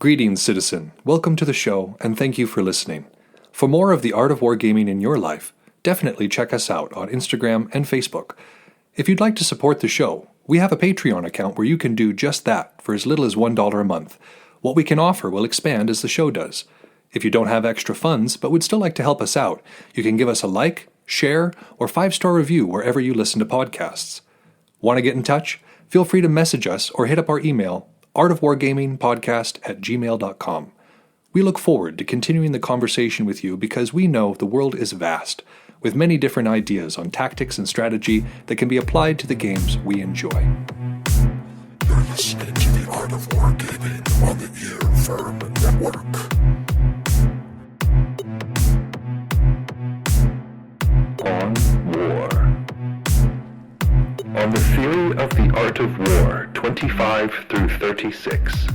Greetings, citizen. Welcome to the show, and thank you for listening. For more of the art of wargaming in your life, definitely check us out on Instagram and Facebook. If you'd like to support the show, we have a Patreon account where you can do just that for as little as $1 a month. What we can offer will expand as the show does. If you don't have extra funds but would still like to help us out, you can give us a like, share, or 5-star review wherever you listen to podcasts. Want to get in touch? Feel free to message us or hit up our email, artofwargamingpodcast@gmail.com. We look forward to continuing the conversation with you because we know the world is vast, with many different ideas on tactics and strategy that can be applied to the games we enjoy. You're listening to the Art of Wargaming on the Earworm Network. On War. On the Theory of the Art of War, 25 through 36.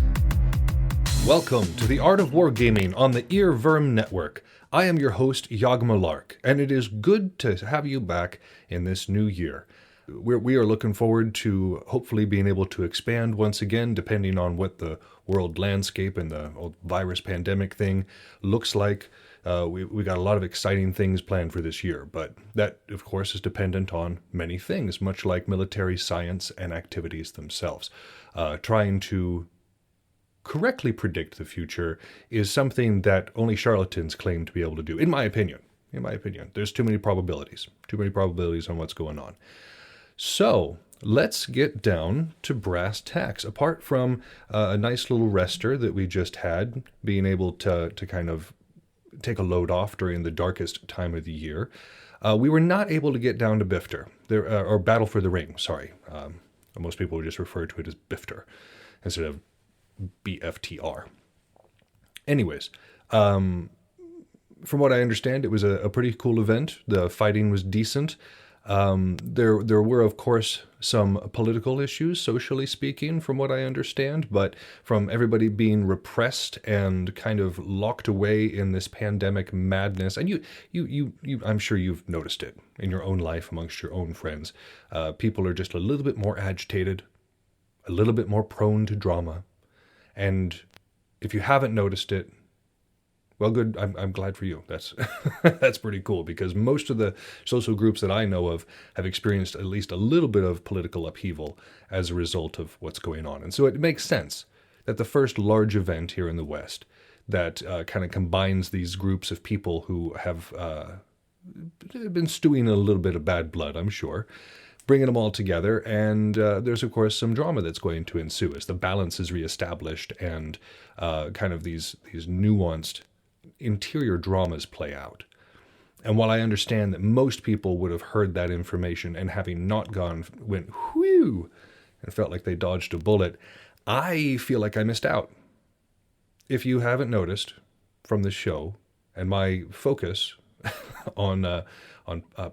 Welcome to the Art of Wargaming on the Earworm Network. I am your host, Yagma Lark, and it is good to have you back in this new year. We are looking forward to hopefully being able to expand once again, depending on what the world landscape and the virus pandemic thing looks like. We got a lot of exciting things planned for this year, but that, of course, is dependent on many things, much like military science and activities themselves. Trying to correctly predict the future is something that only charlatans claim to be able to do, in my opinion. There's too many probabilities on what's going on. So let's get down to brass tacks. Apart from a nice little rester that we just had, being able to kind of take a load off during the darkest time of the year, we were not able to get down to Bifter, or Battle for the Ring, sorry. Most people would just refer to it as Bifter instead of BFTR. Anyways, from what I understand, it was a pretty cool event. The fighting was decent. There were, of course, some political issues, socially speaking, from what I understand, but from everybody being repressed and kind of locked away in this pandemic madness, and you I'm sure you've noticed it in your own life amongst your own friends. People are just a little bit more agitated, a little bit more prone to drama, and if you haven't noticed it, well, good. I'm glad for you. That's that's pretty cool, because most of the social groups that I know of have experienced at least a little bit of political upheaval as a result of what's going on. And so it makes sense that the first large event here in the West that kind of combines these groups of people who have been stewing in a little bit of bad blood, I'm sure, bringing them all together, and there's, of course, some drama that's going to ensue as the balance is reestablished and kind of these nuanced interior dramas play out. And while I understand that most people would have heard that information and having not gone, went whew, and felt like they dodged a bullet, I feel like I missed out. If you haven't noticed from the show and my focus on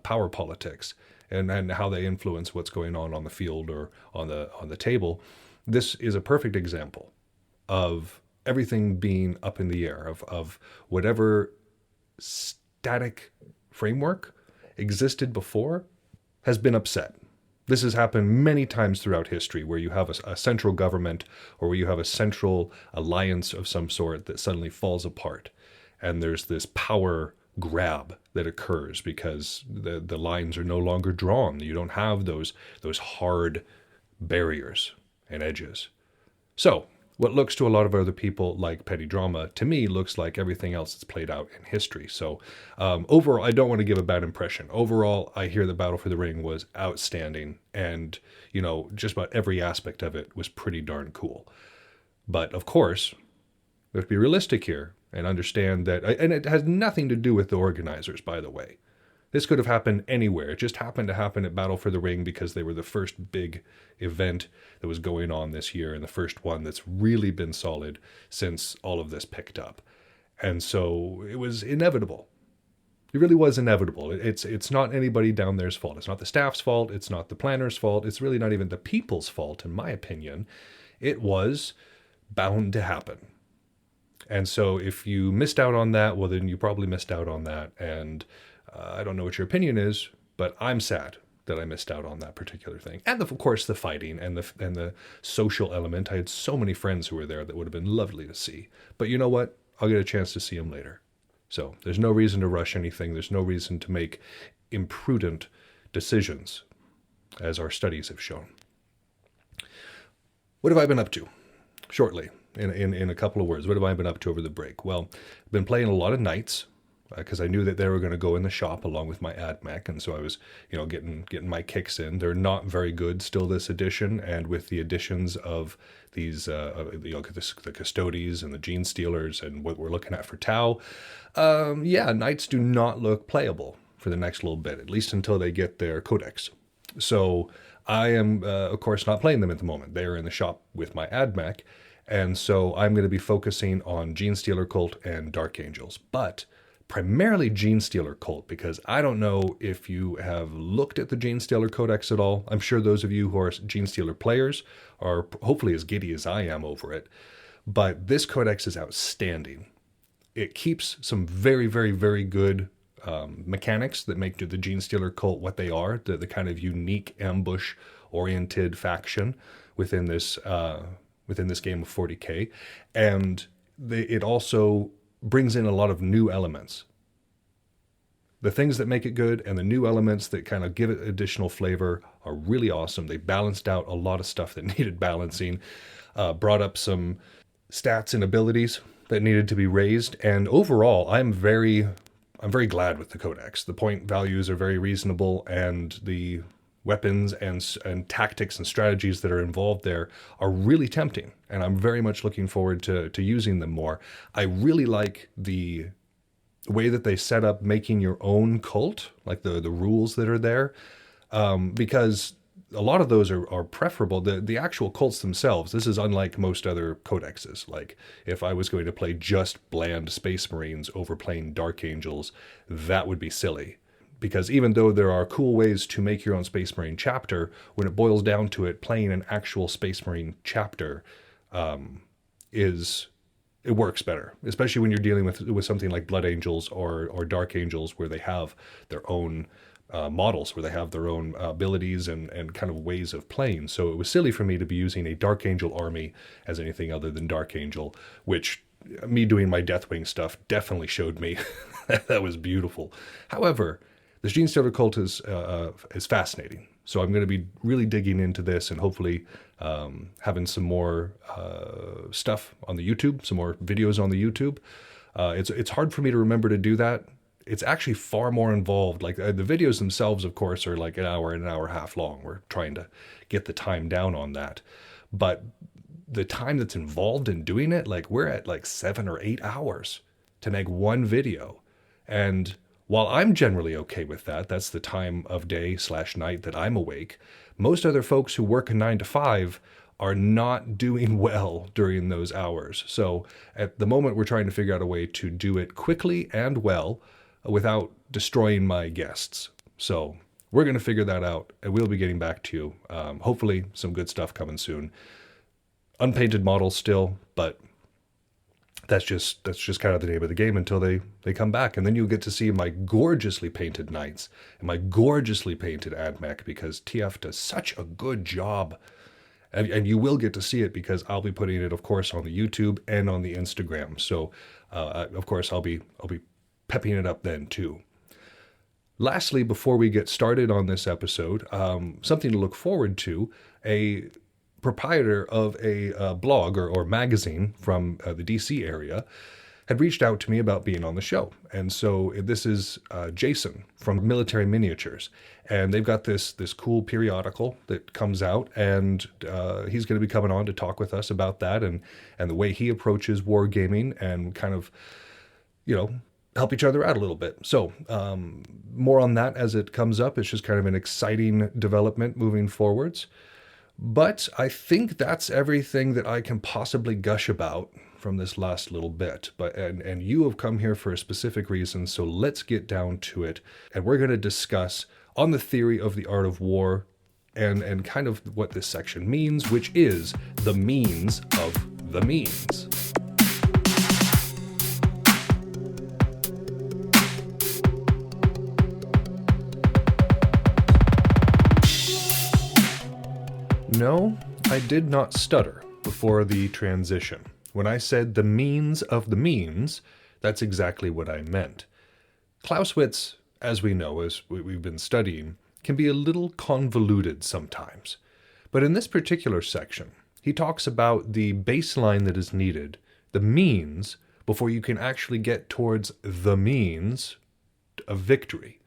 power politics and how they influence what's going on the field or on the table, this is a perfect example of everything being up in the air, of whatever static framework existed before has been upset. This has happened many times throughout history, where you have a central government or where you have a central alliance of some sort that suddenly falls apart. And there's this power grab that occurs because the lines are no longer drawn. You don't have those hard barriers and edges. So what looks to a lot of other people like petty drama, to me, looks like everything else that's played out in history. So overall, I don't want to give a bad impression. Overall, I hear the Battle for the Ring was outstanding, and just about every aspect of it was pretty darn cool. But of course, we have to be realistic here and understand that, and it has nothing to do with the organizers, by the way. This could have happened anywhere. It just happened to happen at Battle for the Ring because they were the first big event that was going on this year and the first one that's really been solid since all of this picked up. And so it was inevitable. It really was inevitable. It's not anybody down there's fault. It's not the staff's fault. It's not the planner's fault. It's really not even the people's fault, in my opinion. It was bound to happen. And so if you missed out on that, well, then you probably missed out on that. And I don't know what your opinion is, but I'm sad. that I missed out on that particular thing. And of course the fighting and the social element. I had so many friends who were there that would have been lovely to see. But you know what? I'll get a chance to see them later. So there's no reason to rush anything. There's no reason to make imprudent decisions, as our studies have shown. What have I been up to? Shortly, in a couple of words, what have I been up to over the break? Well, I've been playing a lot of Knights, because I knew that they were going to go in the shop along with my AdMech, and so I was, getting my kicks in. They're not very good still this edition, and with the additions of these, the Custodies and the Gene Stealers and what we're looking at for Tau, Knights do not look playable for the next little bit, at least until they get their Codex. So I am, of course, not playing them at the moment. They are in the shop with my AdMech, and so I'm going to be focusing on Gene Stealer Cult and Dark Angels, but primarily Gene Stealer Cult, because I don't know if you have looked at the Gene Stealer Codex at all. I'm sure those of you who are Gene Stealer players are hopefully as giddy as I am over it, but this Codex is outstanding. It keeps some very, very, very good mechanics that make the Gene Stealer Cult what they are, the kind of unique ambush-oriented faction within this game of 40K, and it also brings in a lot of new elements. The things that make it good and the new elements that kind of give it additional flavor are really awesome. They balanced out a lot of stuff that needed balancing, brought up some stats and abilities that needed to be raised, and overall, I'm very glad with the Codex. The point values are very reasonable, and the weapons and tactics and strategies that are involved there are really tempting, and I'm very much looking forward to using them more. I really like the way that they set up making your own cult, like the rules that are there, because a lot of those are preferable. The actual cults themselves, this is unlike most other codexes. Like, if I was going to play just bland Space Marines over playing Dark Angels, that would be silly. Because even though there are cool ways to make your own Space Marine chapter, when it boils down to it, playing an actual Space Marine chapter it works better, especially when you're dealing with something like Blood Angels or Dark Angels, where they have their own models, where they have their own abilities and kind of ways of playing. So it was silly for me to be using a Dark Angel army as anything other than Dark Angel, which me doing my Deathwing stuff definitely showed me that was beautiful. However, this Gene Stealer Cult is fascinating. So I'm going to be really digging into this and hopefully having some more stuff on the YouTube, some more videos on the YouTube. It's hard for me to remember to do that. It's actually far more involved. Like the videos themselves, of course, are like an hour and a half long. We're trying to get the time down on that. But the time that's involved in doing it, like we're at like 7 or 8 hours to make one video. And while I'm generally okay with that, that's the time of day / night that I'm awake, most other folks who work a 9 to 5 are not doing well during those hours. So at the moment, we're trying to figure out a way to do it quickly and well without destroying my guests. So we're going to figure that out, and we'll be getting back to you. Hopefully some good stuff coming soon. Unpainted models still, but that's just kind of the name of the game until they come back. And then you'll get to see my gorgeously painted Knights and my gorgeously painted AdMech, because TF does such a good job. And you will get to see it because I'll be putting it, of course, on the YouTube and on the Instagram. So, of course, I'll be pepping it up then too. Lastly, before we get started on this episode, something to look forward to, a proprietor of a blog or magazine from the DC area had reached out to me about being on the show. And so this is Jason from Military Miniatures. And they've got this cool periodical that comes out, and he's going to be coming on to talk with us about that and the way he approaches wargaming and kind of, help each other out a little bit. So more on that as it comes up. It's just kind of an exciting development moving forwards. But I think that's everything that I can possibly gush about from this last little bit. And you have come here for a specific reason, so let's get down to it. And we're going to discuss on the theory of the art of war and kind of what this section means, which is the means of the means. no, I did not stutter before the transition. When I said the means of the means, that's exactly what I meant. Clausewitz, as we know, as we've been studying, can be a little convoluted sometimes. But in this particular section, he talks about the baseline that is needed, the means, before you can actually get towards the means of victory.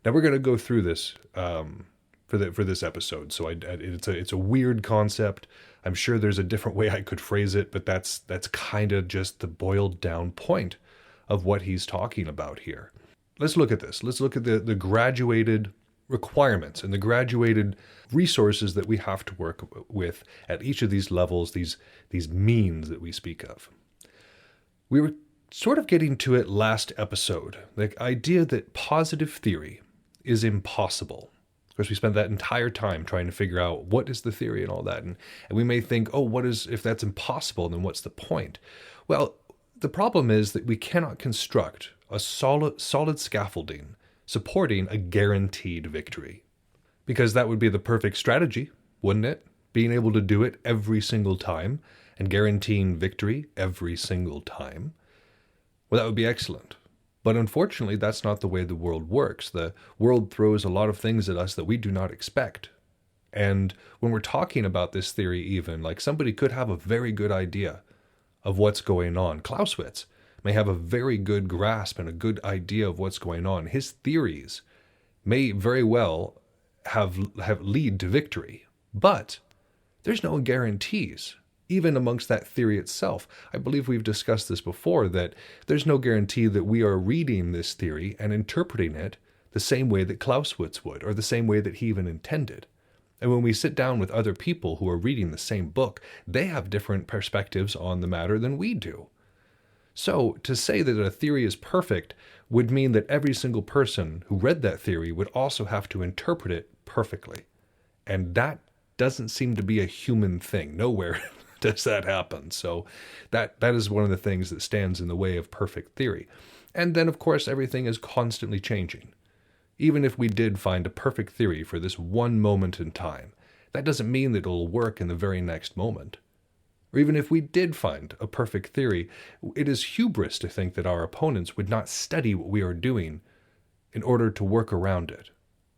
Now we're going to go through this for this episode. So it's a weird concept. I'm sure there's a different way I could phrase it, but that's kind of just the boiled down point of what he's talking about here. Let's look at this. Let's look at the graduated requirements and the graduated resources that we have to work with at each of these levels, these means that we speak of. We were sort of getting to it last episode, the idea that positive theory is impossible. Of course, we spent that entire time trying to figure out what is the theory and all that. And we may think, if that's impossible, then what's the point? Well, the problem is that we cannot construct a solid scaffolding supporting a guaranteed victory. Because that would be the perfect strategy, wouldn't it? Being able to do it every single time and guaranteeing victory every single time. Well, that would be excellent. But unfortunately, that's not the way the world works. The world throws a lot of things at us that we do not expect. And when we're talking about this theory even, like somebody could have a very good idea of what's going on. Clausewitz may have a very good grasp and a good idea of what's going on. His theories may very well have lead to victory. But there's no guarantees. Even amongst that theory itself, I believe we've discussed this before, that there's no guarantee that we are reading this theory and interpreting it the same way that Clausewitz would, or the same way that he even intended. And when we sit down with other people who are reading the same book, they have different perspectives on the matter than we do. So to say that a theory is perfect would mean that every single person who read that theory would also have to interpret it perfectly. And that doesn't seem to be a human thing. Nowhere does that happen. So that is one of the things that stands in the way of perfect theory. And then, of course, everything is constantly changing. Even if we did find a perfect theory for this one moment in time, that doesn't mean that it'll work in the very next moment. Or even if we did find a perfect theory, it is hubris to think that our opponents would not study what we are doing in order to work around it.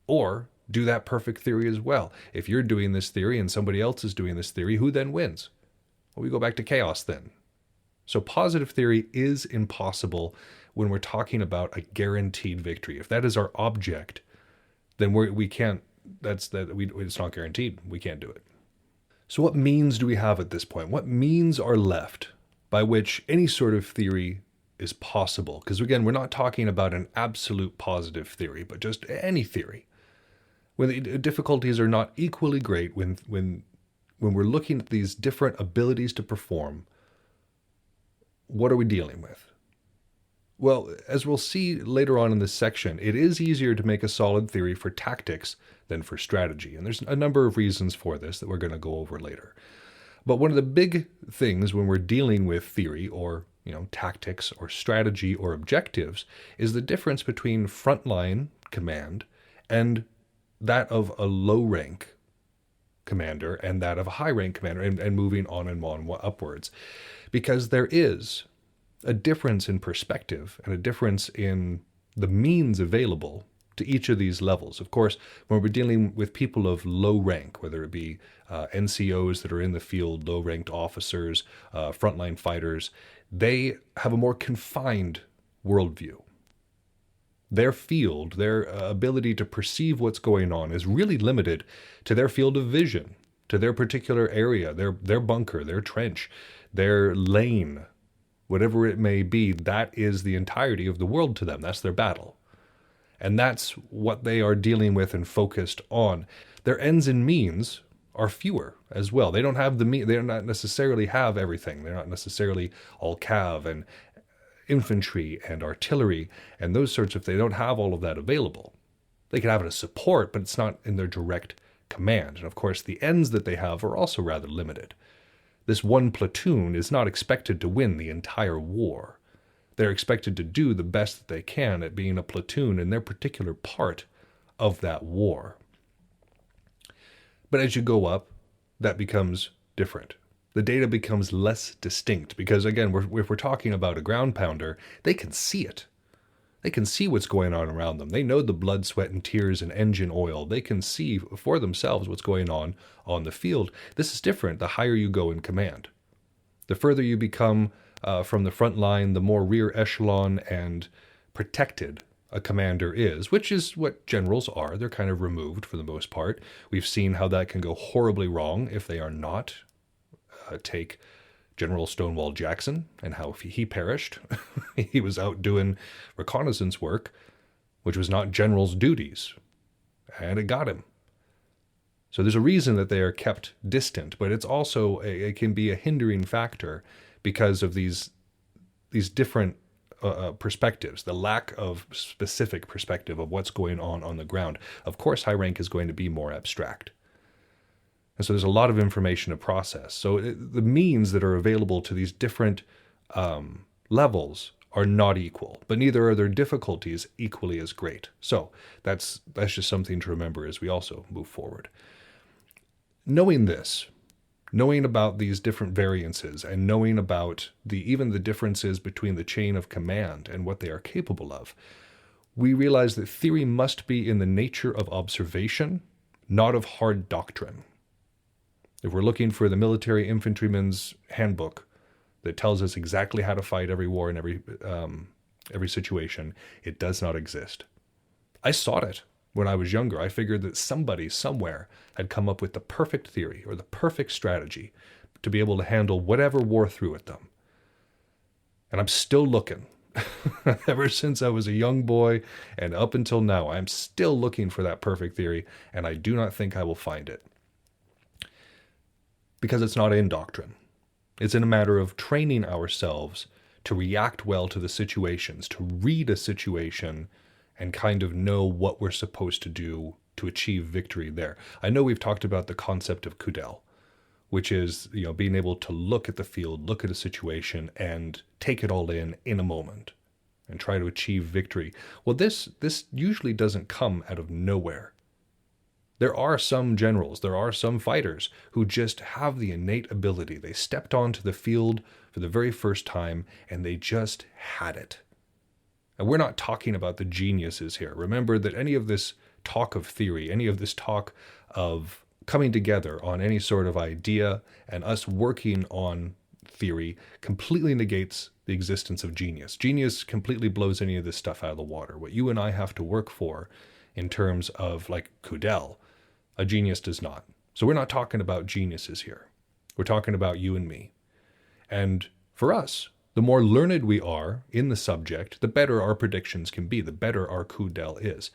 Or do that perfect theory as well. If you're doing this theory and somebody else is doing this theory, who then wins? Well, we go back to chaos then. So positive theory is impossible when we're talking about a guaranteed victory. If that is our object, then we can't. It's not guaranteed. We can't do it. So what means do we have at this point? What means are left by which any sort of theory is possible? Because again, we're not talking about an absolute positive theory, but just any theory. When the difficulties are not equally great, when we're looking at these different abilities to perform, what are we dealing with? Well, as we'll see later on in this section, it is easier to make a solid theory for tactics than for strategy. And there's a number of reasons for this that we're going to go over later. But one of the big things when we're dealing with theory or tactics or strategy or objectives is the difference between frontline command and that of a low rank commander and that of a high rank commander, and moving on and on upwards. Because there is a difference in perspective and a difference in the means available to each of these levels. Of course, when we're dealing with people of low rank, whether it be NCOs that are in the field, low-ranked officers, frontline fighters, they have a more confined worldview. Their field, their ability to perceive what's going on is really limited to their field of vision, to their particular area, their bunker, their trench, their lane, whatever it may be. That is the entirety of the world to them. That's their battle. And that's what they are dealing with and focused on. Their ends and means are fewer as well. They don't have they don't not necessarily have everything. They're not necessarily all cav and infantry and artillery and those sorts of things. They don't have all of that available. They can have it as support, but it's not in their direct command. And of course, the ends that they have are also rather limited. This one platoon is not expected to win the entire war. They're expected to do the best that they can at being a platoon in their particular part of that war. But as you go up, that becomes different. The data becomes less distinct because, again, if we're talking about a ground pounder, they can see it. They can see what's going on around them. They know the blood, sweat, and tears and engine oil. They can see for themselves what's going on the field. This is different the higher you go in command. The further you become from the front line, the more rear echelon and protected a commander is, which is what generals are. They're kind of removed for the most part. We've seen how that can go horribly wrong if they are not. Take General Stonewall Jackson and how he perished. He was out doing reconnaissance work, which was not general's duties, and it got him. So there's a reason that they are kept distant, but it's also it can be a hindering factor because of these different perspectives, the lack of specific perspective of what's going on the ground. Of course, high rank is going to be more abstract. And so there's a lot of information to process. So the means that are available to these different levels are not equal, but neither are their difficulties equally as great. So that's just something to remember as we also move forward. Knowing this, knowing about these different variances and knowing about even the differences between the chain of command and what they are capable of, we realize that theory must be in the nature of observation, not of hard doctrine. If we're looking for the military infantryman's handbook that tells us exactly how to fight every war and every situation, it does not exist. I sought it when I was younger. I figured that somebody somewhere had come up with the perfect theory or the perfect strategy to be able to handle whatever war threw at them. And I'm still looking. Ever since I was a young boy and up until now, I'm still looking for that perfect theory, and I do not think I will find it. Because it's not in doctrine. It's in a matter of training ourselves to react well to the situations, to read a situation and kind of know what we're supposed to do to achieve victory there. I know we've talked about the concept of Kudel, which is, being able to look at the field, look at a situation, and take it all in a moment and try to achieve victory. Well, this usually doesn't come out of nowhere. There are some generals, there are some fighters who just have the innate ability. They stepped onto the field for the very first time and they just had it. And we're not talking about the geniuses here. Remember that any of this talk of theory, any of this talk of coming together on any sort of idea and us working on theory completely negates the existence of genius. Genius completely blows any of this stuff out of the water. What you and I have to work for in terms of like Kudel, a genius does not. So we're not talking about geniuses here. We're talking about you and me. And for us, the more learned we are in the subject, the better our predictions can be, the better our Kudel is.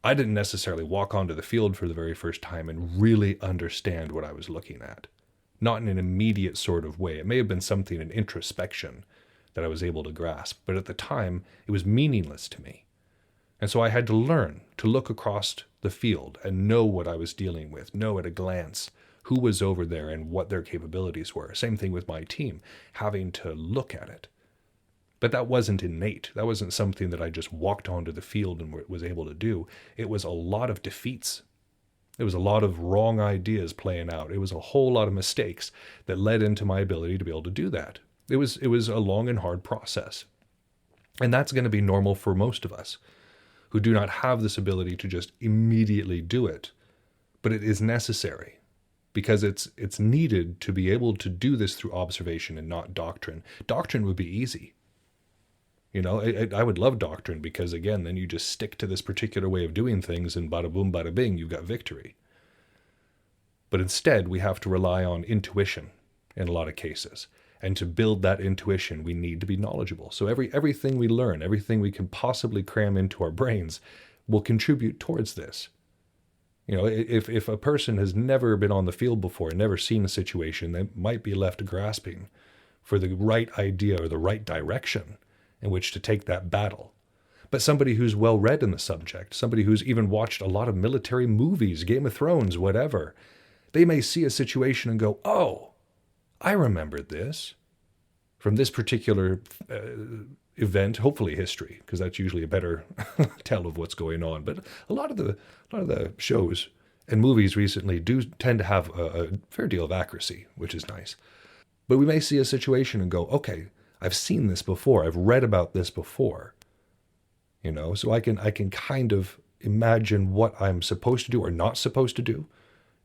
I didn't necessarily walk onto the field for the very first time and really understand what I was looking at. Not in an immediate sort of way. It may have been something in introspection that I was able to grasp, but at the time, it was meaningless to me. And so I had to learn to look across the field and know what I was dealing with, know at a glance who was over there and what their capabilities were. Same thing with my team, having to look at it. But that wasn't innate. That wasn't something that I just walked onto the field and was able to do. It was a lot of defeats. It was a lot of wrong ideas playing out. It was a whole lot of mistakes that led into my ability to be able to do that. It was a long and hard process. And that's going to be normal for most of us who do not have this ability to just immediately do it. But it is necessary because it's needed to be able to do this through observation and not doctrine. Doctrine would be easy. I would love doctrine because, again, then you just stick to this particular way of doing things and bada boom, bada bing, you've got victory. But instead, we have to rely on intuition in a lot of cases. And to build that intuition, we need to be knowledgeable. So everything we learn, everything we can possibly cram into our brains will contribute towards this. If a person has never been on the field before, never seen a situation, they might be left grasping for the right idea or the right direction in which to take that battle. But somebody who's well read in the subject, somebody who's even watched a lot of military movies, Game of Thrones, whatever, they may see a situation and go, oh, I remembered this from this particular event, hopefully history, because that's usually a better tell of what's going on. But a lot of the shows And movies recently do tend to have a fair deal of accuracy, which is nice. But we may see a situation and go, okay, I've seen this before. I've read about this before. So I can kind of imagine what I'm supposed to do or not supposed to do.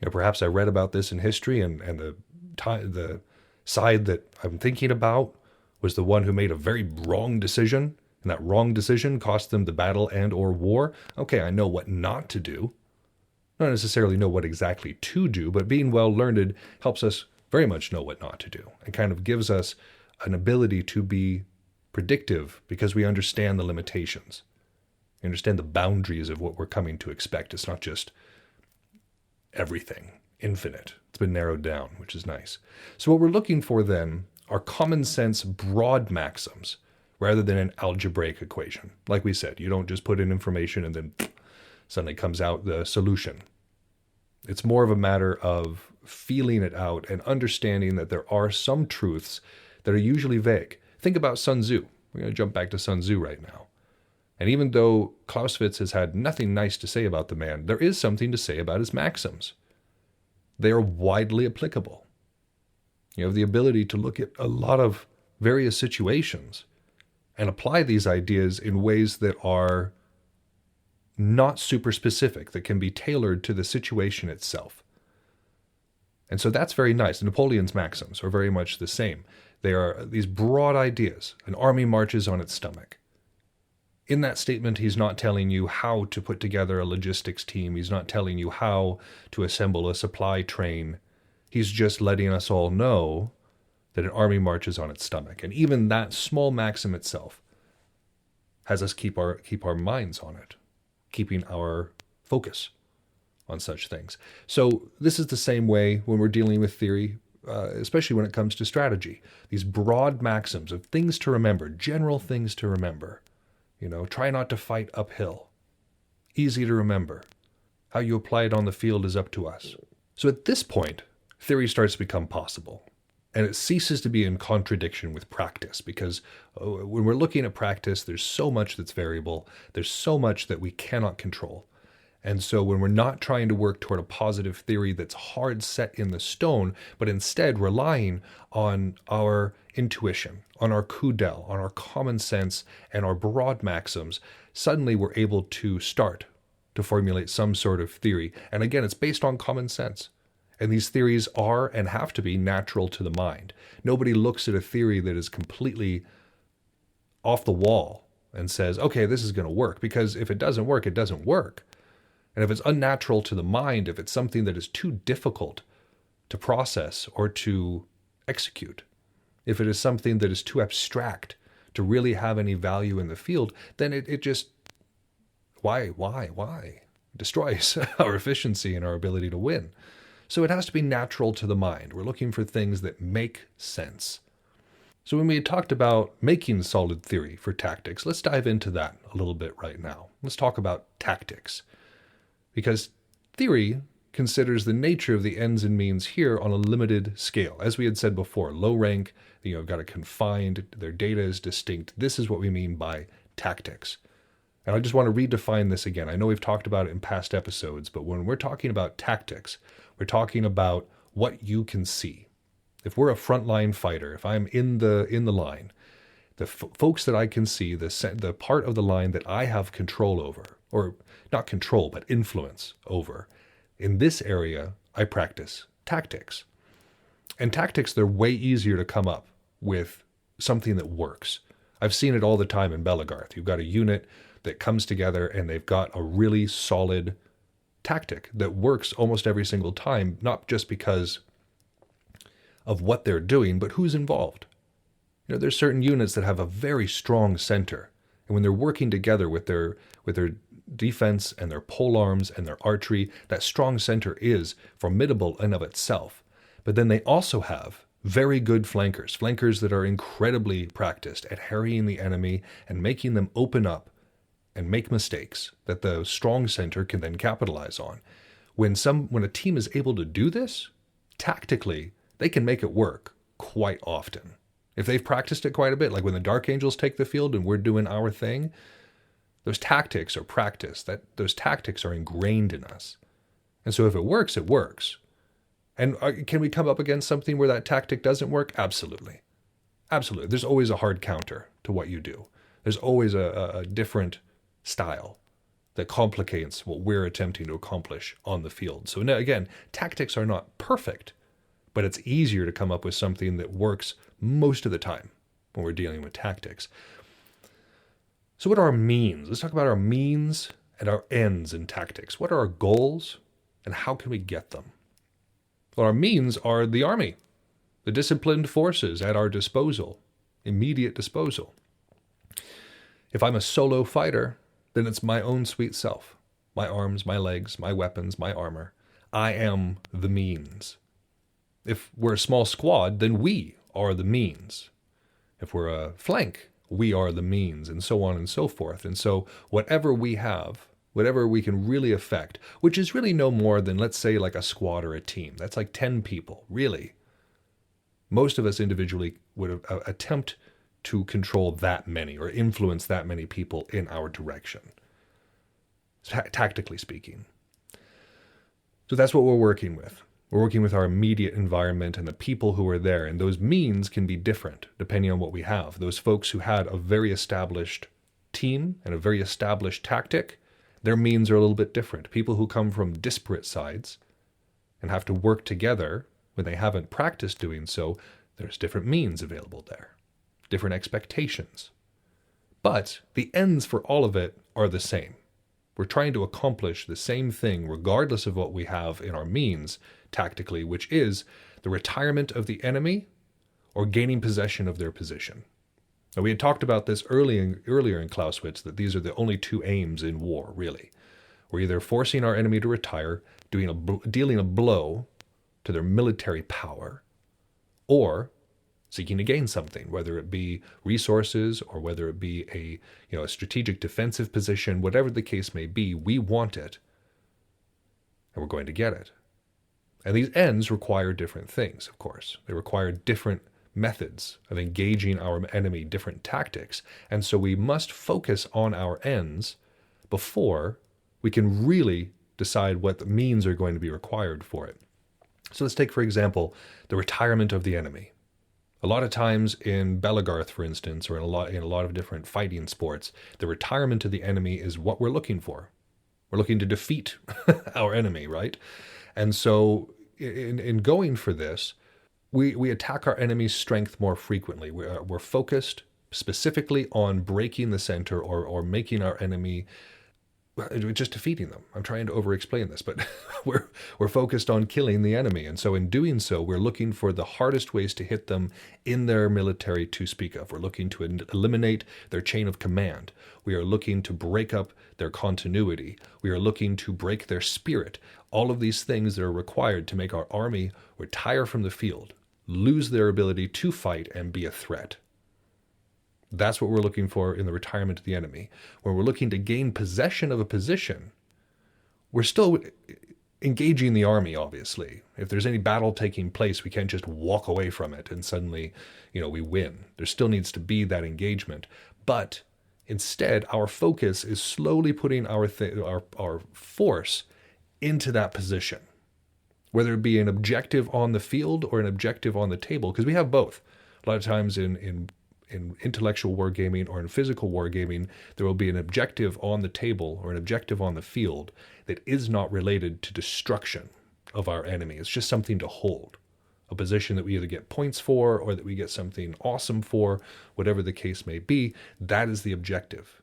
Perhaps I read about this in history, and the side that I'm thinking about was the one who made a very wrong decision, and that wrong decision cost them the battle and or war. Okay, I know what not to do. Not necessarily know what exactly to do, but being well learned helps us very much know what not to do, and kind of gives us an ability to be predictive because we understand the limitations. We understand the boundaries of what we're coming to expect. It's not just everything, infinite. It's been narrowed down, which is nice. So what we're looking for then are common sense broad maxims rather than an algebraic equation. Like we said, you don't just put in information and then suddenly comes out the solution. It's more of a matter of feeling it out and understanding that there are some truths that are usually vague. Think about Sun Tzu. We're going to jump back to Sun Tzu right now. And even though Clausewitz has had nothing nice to say about the man, there is something to say about his maxims. They are widely applicable. You have the ability to look at a lot of various situations and apply these ideas in ways that are not super specific, that can be tailored to the situation itself. And so that's very nice. Napoleon's maxims are very much the same. They are these broad ideas. An army marches on its stomach. In that statement, he's not telling you how to put together a logistics team. He's not telling you how to assemble a supply train. He's just letting us all know that an army marches on its stomach. And even that small maxim itself has us keep our minds on it, keeping our focus on such things. So this is the same way when we're dealing with theory, especially when it comes to strategy. These broad maxims of things to remember, general things to remember. Try not to fight uphill. Easy to remember. How you apply it on the field is up to us. So at this point, theory starts to become possible. And it ceases to be in contradiction with practice, because when we're looking at practice, there's so much that's variable. There's so much that we cannot control. And so when we're not trying to work toward a positive theory that's hard set in the stone, but instead relying on our intuition, on our kudel, on our common sense, and our broad maxims, suddenly we're able to start to formulate some sort of theory. And again, it's based on common sense. And these theories are and have to be natural to the mind. Nobody looks at a theory that is completely off the wall and says, okay, this is going to work. Because if it doesn't work, it doesn't work. And if it's unnatural to the mind, if it's something that is too difficult to process or to execute, if it is something that is too abstract to really have any value in the field, then it just, why? It destroys our efficiency and our ability to win. So it has to be natural to the mind. We're looking for things that make sense. So when we had talked about making solid theory for tactics, let's dive into that a little bit right now. Let's talk about tactics. Because theory considers the nature of the ends and means here on a limited scale. As we had said before, low rank, got it confined, their data is distinct. This is what we mean by tactics. And I just want to redefine this again. I know we've talked about it in past episodes, but when we're talking about tactics, we're talking about what you can see. If we're a frontline fighter, if I'm in the line, the folks that I can see, the part of the line that I have control over, or not control, but influence over, in this area, I practice tactics. And tactics, they're way easier to come up with something that works. I've seen it all the time in Belegarth. You've got a unit that comes together and they've got a really solid tactic that works almost every single time, not just because of what they're doing, but who's involved. There's certain units that have a very strong center, and when they're working together with their defense and their polearms and their archery, that strong center is formidable in of itself. But then they also have very good flankers that are incredibly practiced at harrying the enemy and making them open up and make mistakes that the strong center can then capitalize on. When a team is able to do this, tactically, they can make it work quite often. If they've practiced it quite a bit, like when the Dark Angels take the field and we're doing our thing, those tactics are practiced. Those tactics are ingrained in us. And so if it works, it works. And can we come up against something where that tactic doesn't work? Absolutely. Absolutely. There's always a hard counter to what you do. There's always a different style that complicates what we're attempting to accomplish on the field. So now, again, tactics are not perfect, but it's easier to come up with something that works most of the time when we're dealing with tactics. So what are our means? Let's talk about our means and our ends in tactics. What are our goals and how can we get them? Well, our means are the army, the disciplined forces at our disposal, immediate disposal. If I'm a solo fighter, then it's my own sweet self. My arms, my legs, my weapons, my armor. I am the means. If we're a small squad, then we are the means. If we're a flank, we are the means, and so on and so forth. And so whatever we have, whatever we can really affect, which is really no more than, let's say, like a squad or a team. That's like 10 people, really. Most of us individually would attempt to control that many or influence that many people in our direction, tactically speaking. So that's what we're working with. We're working with our immediate environment and the people who are there, and those means can be different depending on what we have. Those folks who had a very established team and a very established tactic, their means are a little bit different. People who come from disparate sides and have to work together when they haven't practiced doing so, there's different means available there, different expectations. But the ends for all of it are the same. We're trying to accomplish the same thing regardless of what we have in our means tactically, which is the retirement of the enemy or gaining possession of their position. Now, we had talked about this earlier in Clausewitz, that these are the only two aims in war, really. We're either forcing our enemy to retire, dealing a blow to their military power, or seeking to gain something, whether it be resources or whether it be a strategic defensive position, whatever the case may be, we want it, and we're going to get it. And these ends require different things, of course. They require different methods of engaging our enemy, different tactics. And so we must focus on our ends before we can really decide what the means are going to be required for it. So let's take, for example, the retirement of the enemy. A lot of times in Belegarth, for instance, or in a lot of different fighting sports, the retirement of the enemy is what we're looking for. We're looking to defeat our enemy, right? And so in going for this, we attack our enemy's strength more frequently. We're focused specifically on breaking the center or making our enemy, just defeating them. I'm trying to over-explain this, but we're focused on killing the enemy. And so in doing so, we're looking for the hardest ways to hit them in their military to speak of. We're looking to eliminate their chain of command. We are looking to break up their continuity. We are looking to break their spirit. All of these things that are required to make our army retire from the field, lose their ability to fight and be a threat. That's what we're looking for in the retirement of the enemy. When we're looking to gain possession of a position, we're still engaging the army, obviously. If there's any battle taking place, we can't just walk away from it and suddenly, we win. There still needs to be that engagement. But instead, our focus is slowly putting our force into that position, whether it be an objective on the field or an objective on the table, because we have both. A lot of times in intellectual wargaming or in physical wargaming, there will be an objective on the table or an objective on the field that is not related to destruction of our enemy. It's just something to hold, a position that we either get points for or that we get something awesome for, whatever the case may be. That is the objective.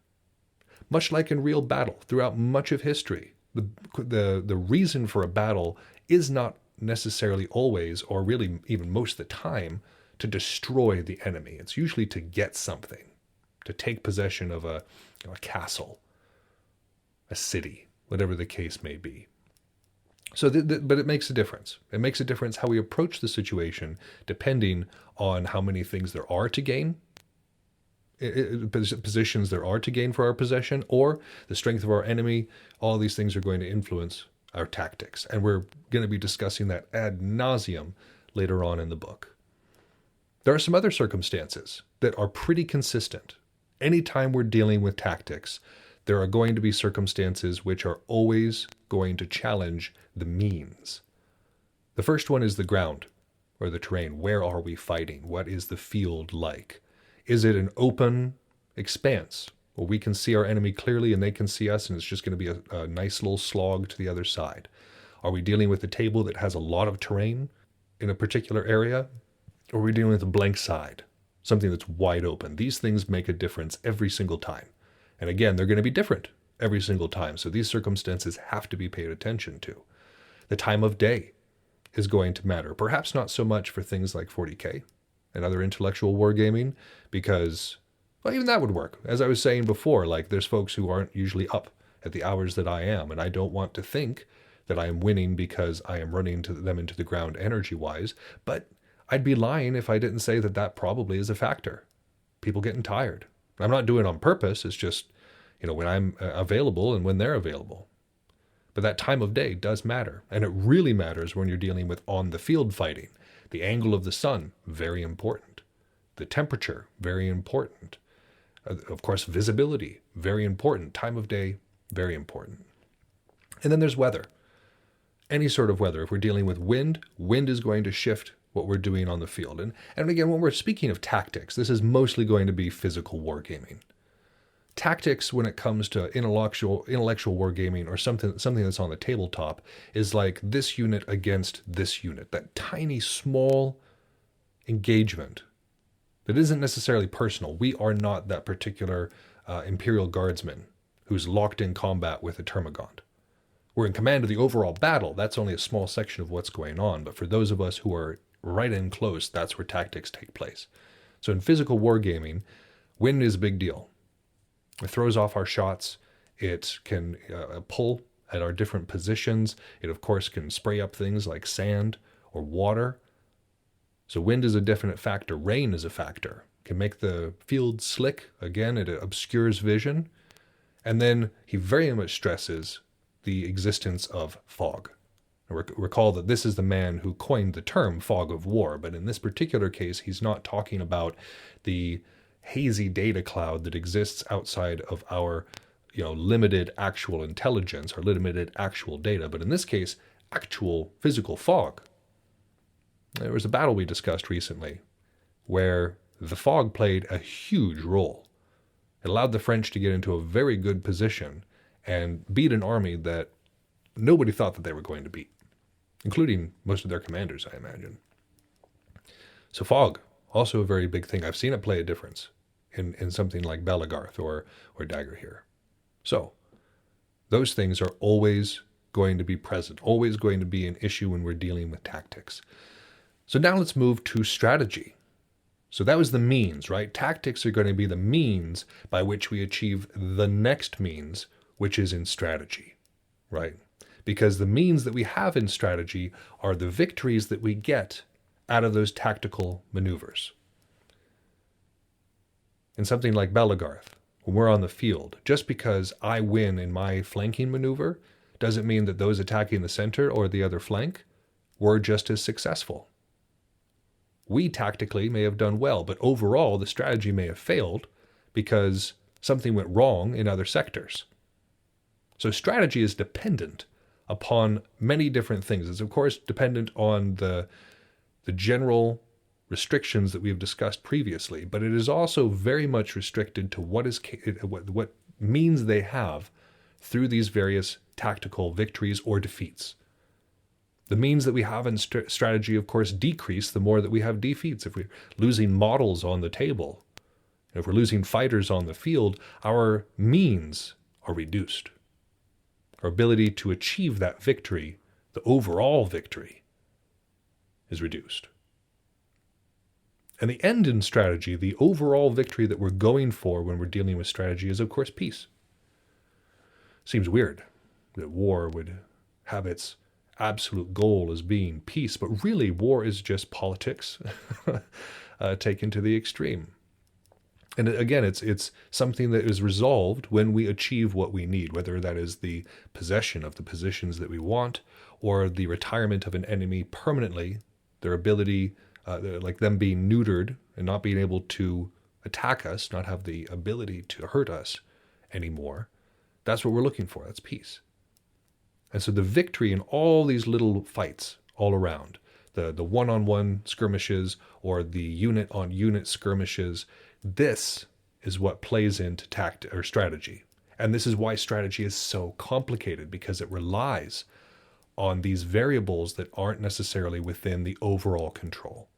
Much like in real battle, throughout much of history, the reason for a battle is not necessarily always, or really even most of the time, to destroy the enemy. It's usually to get something, to take possession of a castle, a city, whatever the case may be. So, but it makes a difference. It makes a difference how we approach the situation depending on how many things there are to gain, positions there are to gain for our possession, or the strength of our enemy. All these things are going to influence our tactics. And we're going to be discussing that ad nauseum later on in the book. There are some other circumstances that are pretty consistent. Anytime we're dealing with tactics, there are going to be circumstances which are always going to challenge the means. The first one is the ground, or the terrain. Where are we fighting? What is the field like? Is it an open expanse where we can see our enemy clearly and they can see us, and it's just going to be a nice little slog to the other side? Are we dealing with a table that has a lot of terrain in a particular area? Or are we dealing with a blank side, something that's wide open? These things make a difference every single time. And again, they're going to be different every single time. So these circumstances have to be paid attention to. The time of day is going to matter. Perhaps not so much for things like 40K and other intellectual wargaming, because, well, even that would work. As I was saying before, like, there's folks who aren't usually up at the hours that I am, and I don't want to think that I am winning because I am running them into the ground energy-wise, but I'd be lying if I didn't say that that probably is a factor. People getting tired. I'm not doing it on purpose. It's just, when I'm available and when they're available. But that time of day does matter. And it really matters when you're dealing with on-the-field fighting. The angle of the sun, very important. The temperature, very important. Of course, visibility, very important. Time of day, very important. And then there's weather. Any sort of weather. If we're dealing with wind, wind is going to shift what we're doing on the field. And again, when we're speaking of tactics, this is mostly going to be physical wargaming. Tactics, when it comes to intellectual wargaming or something that's on the tabletop, is like this unit against this unit. That tiny, small engagement that isn't necessarily personal. We are not that particular Imperial Guardsman who's locked in combat with a Termagant. We're in command of the overall battle. That's only a small section of what's going on. But for those of us who are right in close, that's where tactics take place. So in physical wargaming, wind is a big deal. It throws off our shots. It can pull at our different positions. It, of course, can spray up things like sand or water. So wind is a definite factor. Rain is a factor. It can make the field slick. Again, it obscures vision. And then he very much stresses the existence of fog. Recall that this is the man who coined the term fog of war, but in this particular case, he's not talking about the hazy data cloud that exists outside of our, limited actual intelligence or limited actual data, but in this case, actual physical fog. There was a battle we discussed recently where the fog played a huge role. It allowed the French to get into a very good position and beat an army that nobody thought that they were going to beat, including most of their commanders, I imagine. So fog, also a very big thing. I've seen it play a difference in something like Belegarth or Dagger here. So those things are always going to be present, always going to be an issue when we're dealing with tactics. So now let's move to strategy. So that was the means, right? Tactics are going to be the means by which we achieve the next means, which is in strategy, right? Because the means that we have in strategy are the victories that we get out of those tactical maneuvers. In something like Belegarth, when we're on the field, just because I win in my flanking maneuver doesn't mean that those attacking the center or the other flank were just as successful. We tactically may have done well, but overall the strategy may have failed because something went wrong in other sectors. So strategy is dependent upon many different things. It's of course dependent on the general restrictions that we have discussed previously, but it is also very much restricted to what means they have through these various tactical victories or defeats. The means that we have in strategy, of course, decrease the more that we have defeats. If we're losing models on the table, if we're losing fighters on the field, our means are reduced. Our ability to achieve that victory, the overall victory, is reduced. And the end in strategy, the overall victory that we're going for when we're dealing with strategy is, of course, peace. Seems weird that war would have its absolute goal as being peace, but really war is just politics taken to the extreme. And again, it's something that is resolved when we achieve what we need, whether that is the possession of the positions that we want or the retirement of an enemy permanently, their ability, like them being neutered and not being able to attack us, not have the ability to hurt us anymore. That's what we're looking for. That's peace. And so the victory in all these little fights all around, the one-on-one skirmishes or the unit-on-unit skirmishes, this is what plays into tactic or strategy. And this is why strategy is so complicated, because it relies on these variables that aren't necessarily within the overall control.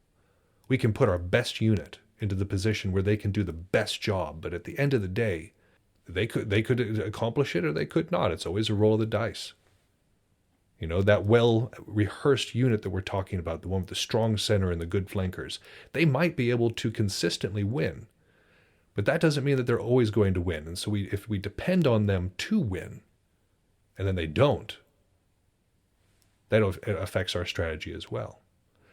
We can put our best unit into the position where they can do the best job, but at the end of the day, they could accomplish it or they could not. It's always a roll of the dice. You know, that well-rehearsed unit that we're talking about, the one with the strong center and the good flankers, they might be able to consistently win. But that doesn't mean that they're always going to win. And so if we depend on them to win, and then they don't, that affects our strategy as well.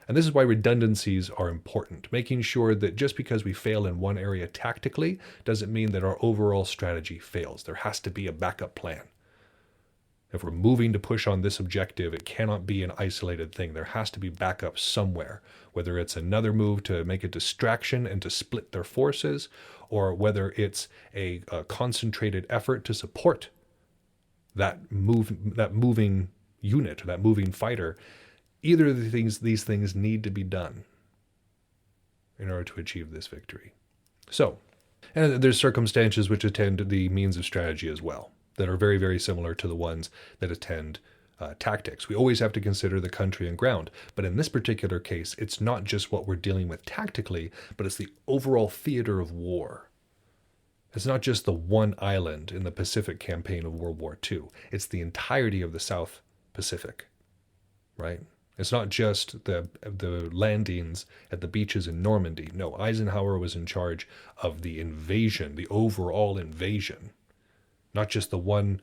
And this is why redundancies are important. Making sure that just because we fail in one area tactically doesn't mean that our overall strategy fails. There has to be a backup plan. If we're moving to push on this objective, it cannot be an isolated thing. There has to be backup somewhere, whether it's another move to make a distraction and to split their forces, or whether it's a concentrated effort to support that moving unit or that moving fighter. Either of these things need to be done in order to achieve this victory. So, and there's circumstances which attend the means of strategy as well, that are very, very similar to the ones that attend tactics. We always have to consider the country and ground. But in this particular case, it's not just what we're dealing with tactically, but it's the overall theater of war. It's not just the one island in the Pacific campaign of World War II. It's the entirety of the South Pacific, right? It's not just the landings at the beaches in Normandy. No, Eisenhower was in charge of the invasion, the overall invasion. Not just the one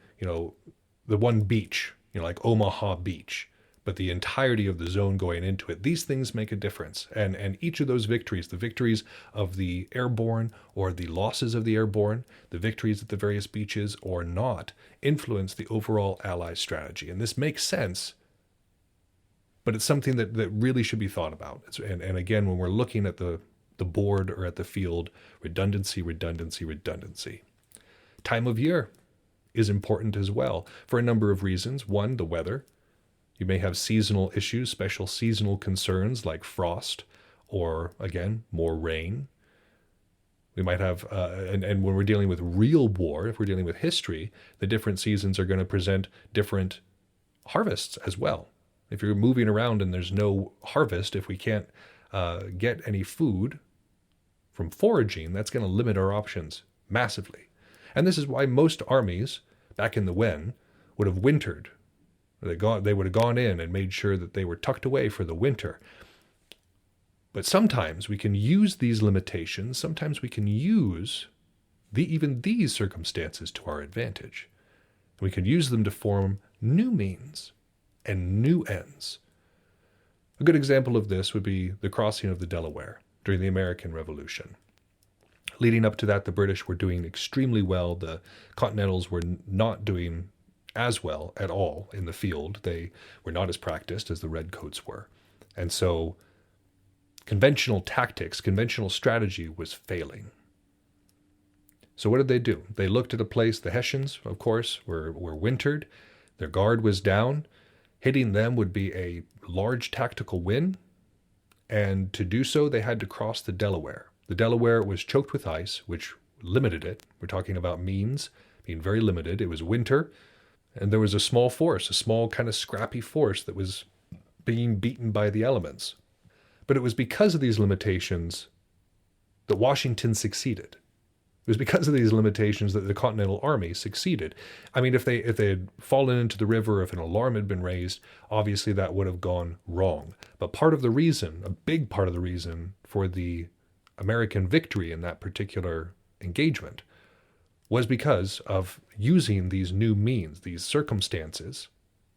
beach, like Omaha Beach, but the entirety of the zone going into it. These things make a difference. And each of those victories, the victories of the airborne or the losses of the airborne, the victories at the various beaches or not, influence the overall Allied strategy. And this makes sense, but it's something that really should be thought about. And again, when we're looking at the board or at the field, redundancy. Time of year is important as well for a number of reasons. One, the weather. You may have seasonal issues, special seasonal concerns like frost or, again, more rain. We might have, and when we're dealing with real war, if we're dealing with history, the different seasons are going to present different harvests as well. If you're moving around and there's no harvest, if we can't get any food from foraging, that's going to limit our options massively. And this is why most armies back in the Wen would have wintered. They would have gone in and made sure that they were tucked away for the winter. But sometimes we can use these limitations. Sometimes we can use even these circumstances to our advantage. We can use them to form new means and new ends. A good example of this would be the crossing of the Delaware during the American Revolution. Leading up to that, the British were doing extremely well. The Continentals were not doing as well at all in the field. They were not as practiced as the Redcoats were. And so conventional tactics, conventional strategy was failing. So what did they do? They looked at a place, the Hessians, of course, were wintered. Their guard was down. Hitting them would be a large tactical win. And to do so, they had to cross the Delaware. The Delaware was choked with ice, which limited it. We're talking about means being very limited. It was winter, and there was a small force, a small kind of scrappy force that was being beaten by the elements. But it was because of these limitations that Washington succeeded. It was because of these limitations that the Continental Army succeeded. I mean, if they had fallen into the river, if an alarm had been raised, obviously that would have gone wrong. But part of the reason, a big part of the reason for the American victory in that particular engagement was because of using these new means, these circumstances,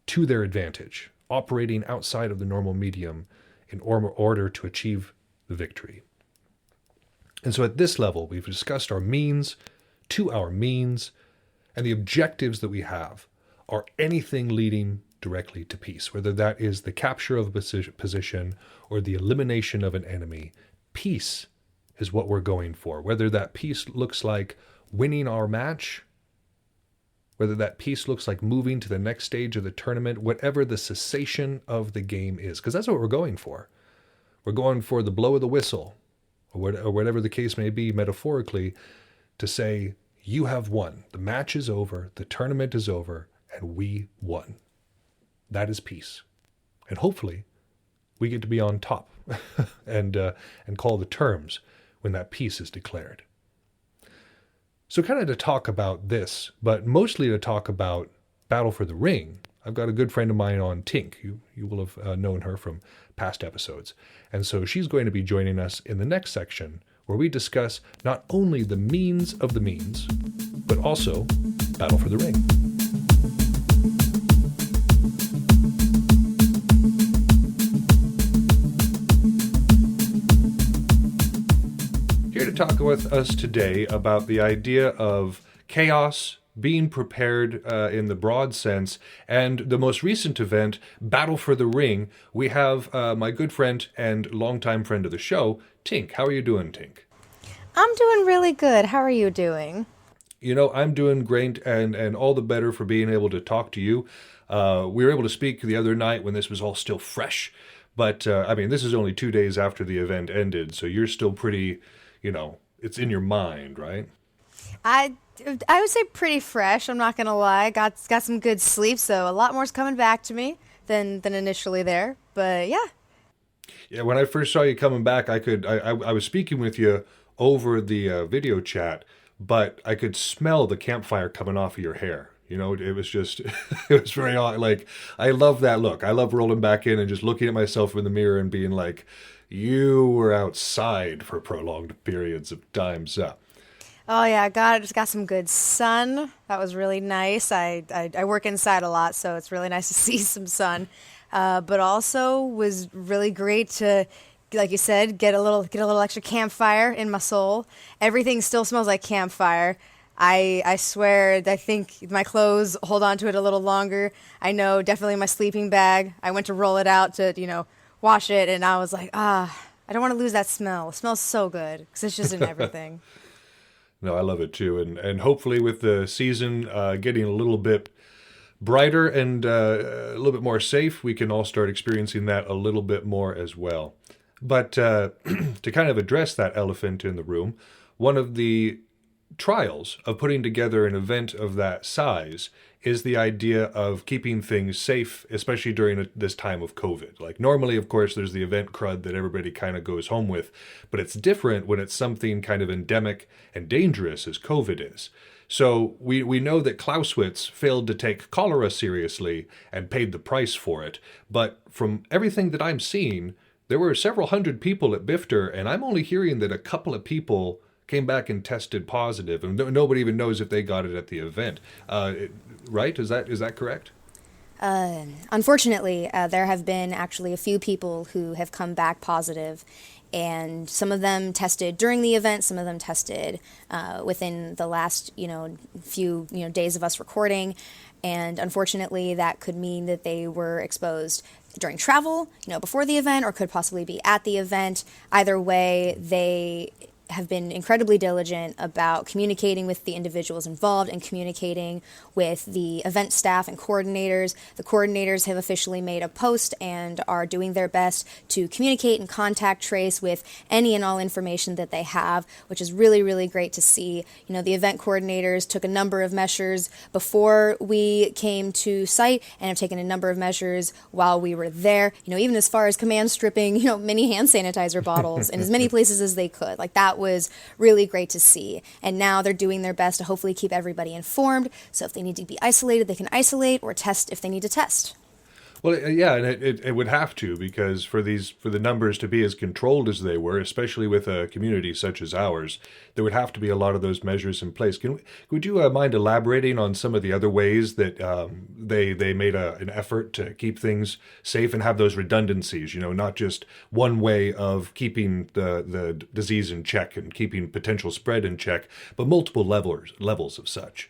to their advantage, operating outside of the normal medium in order to achieve the victory. And so at this level, we've discussed our means, and the objectives that we have are anything leading directly to peace, whether that is the capture of a position or the elimination of an enemy. Peace is what we're going for, whether that peace looks like winning our match whether that peace looks like moving to the next stage of the tournament, whatever the cessation of the game is, because that's what we're going for. We're going for the blow of the whistle, or whatever the case may be, metaphorically, to say, you have won. The match is over, the tournament is over, and we won. That is peace. And hopefully, we get to be on top and call the terms when that peace is declared. So kind of to talk about this, but mostly to talk about Battle for the Ring, I've got a good friend of mine on Tink. You will have known her from past episodes. And so she's going to be joining us in the next section where we discuss not only the means of the means, but also Battle for the Ring. Here to talk with us today about the idea of chaos, being prepared in the broad sense, and the most recent event, Battle for the Ring, we have my good friend and longtime friend of the show, Tink. How are you doing, Tink? I'm doing really good. How are you doing? You know, I'm doing great, and all the better for being able to talk to you. We were able to speak the other night when this was all still fresh, but, I mean, this is only 2 days after the event ended, so you're still pretty, you know, it's in your mind, right? I would say pretty fresh. I'm not gonna lie. Got some good sleep, so a lot more's coming back to me than initially there. But yeah. Yeah, when I first saw you coming back, I was speaking with you over the video chat, but I could smell the campfire coming off of your hair. You know, it was just, it was very odd. Like, I love that look. I love rolling back in and just looking at myself in the mirror and being like, you were outside for prolonged periods of time. So. Oh yeah, just got some good sun. That was really nice. I work inside a lot, so it's really nice to see some sun. But also was really great to, like you said, get a little extra campfire in my soul. Everything still smells like campfire. I swear, I think my clothes hold on to it a little longer. I know definitely my sleeping bag. I went to roll it out to, wash it, and I was like, I don't want to lose that smell. It smells so good because it's just in everything. No, I love it too. And hopefully with the season getting a little bit brighter and a little bit more safe, we can all start experiencing that a little bit more as well. But to kind of address that elephant in the room, one of the trials of putting together an event of that size is the idea of keeping things safe, especially during this time of COVID. Like normally, of course, there's the event crud that everybody kind of goes home with, but it's different when it's something kind of endemic and dangerous as COVID is. So we know that Clausewitz failed to take cholera seriously and paid the price for it. But from everything that I'm seeing, there were several hundred people at Bifter, and I'm only hearing that a couple of people came back and tested positive, and nobody even knows if they got it at the event. Right? Is that correct? Unfortunately, there have been actually a few people who have come back positive, and some of them tested during the event, some of them tested within the last few days of us recording, and unfortunately that could mean that they were exposed during travel, before the event, or could possibly be at the event. Either way, they have been incredibly diligent about communicating with the individuals involved and communicating with the event staff and coordinators. The coordinators have officially made a post and are doing their best to communicate and contact trace with any and all information that they have, which is really, really great to see. The event coordinators took a number of measures before we came to site and have taken a number of measures while we were there, even as far as command stripping, mini hand sanitizer bottles in as many places as they could. Like, that was really great to see. And now they're doing their best to hopefully keep everybody informed. So if they need to be isolated, they can isolate, or test if they need to test. Well, yeah, and it would have to, because for the numbers to be as controlled as they were, especially with a community such as ours, there would have to be a lot of those measures in place. Would you mind elaborating on some of the other ways that they made an effort to keep things safe and have those redundancies? Not just one way of keeping the disease in check and keeping potential spread in check, but multiple levels of such.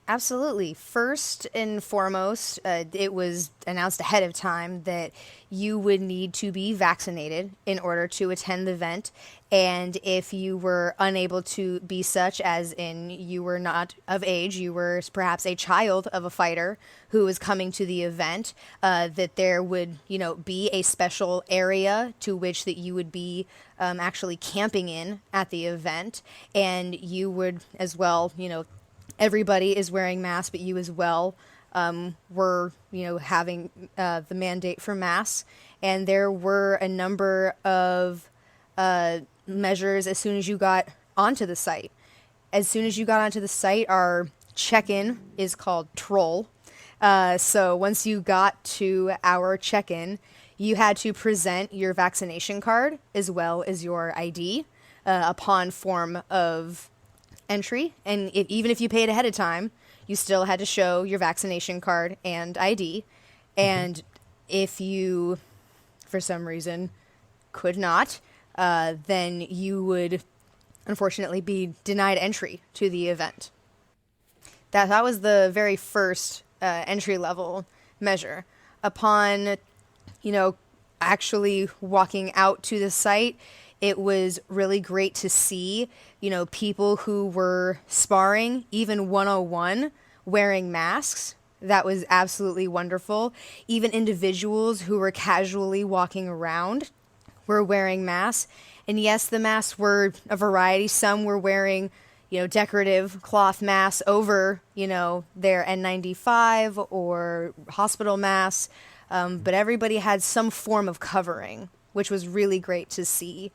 Absolutely. First and foremost, it was announced ahead of time that you would need to be vaccinated in order to attend the event. And if you were unable to be such, as in you were not of age, you were perhaps a child of a fighter who was coming to the event, that there would, be a special area to which that you would be actually camping in at the event. And you would as well, everybody is wearing masks, but you as well were, having the mandate for masks. And there were a number of measures as soon as you got onto the site. As soon as you got onto the site, our check-in is called Troll. So once you got to our check-in, you had to present your vaccination card as well as your ID upon form of entry. And even if you paid ahead of time, you still had to show your vaccination card and ID. And if you, for some reason, could not, then you would unfortunately be denied entry to the event. That was the very first entry level measure. Upon, actually walking out to the site, it was really great to see, people who were sparring, even 101, wearing masks. That was absolutely wonderful. Even individuals who were casually walking around were wearing masks. And yes, the masks were a variety. Some were wearing, decorative cloth masks over, their N95 or hospital masks. But everybody had some form of covering, which was really great to see.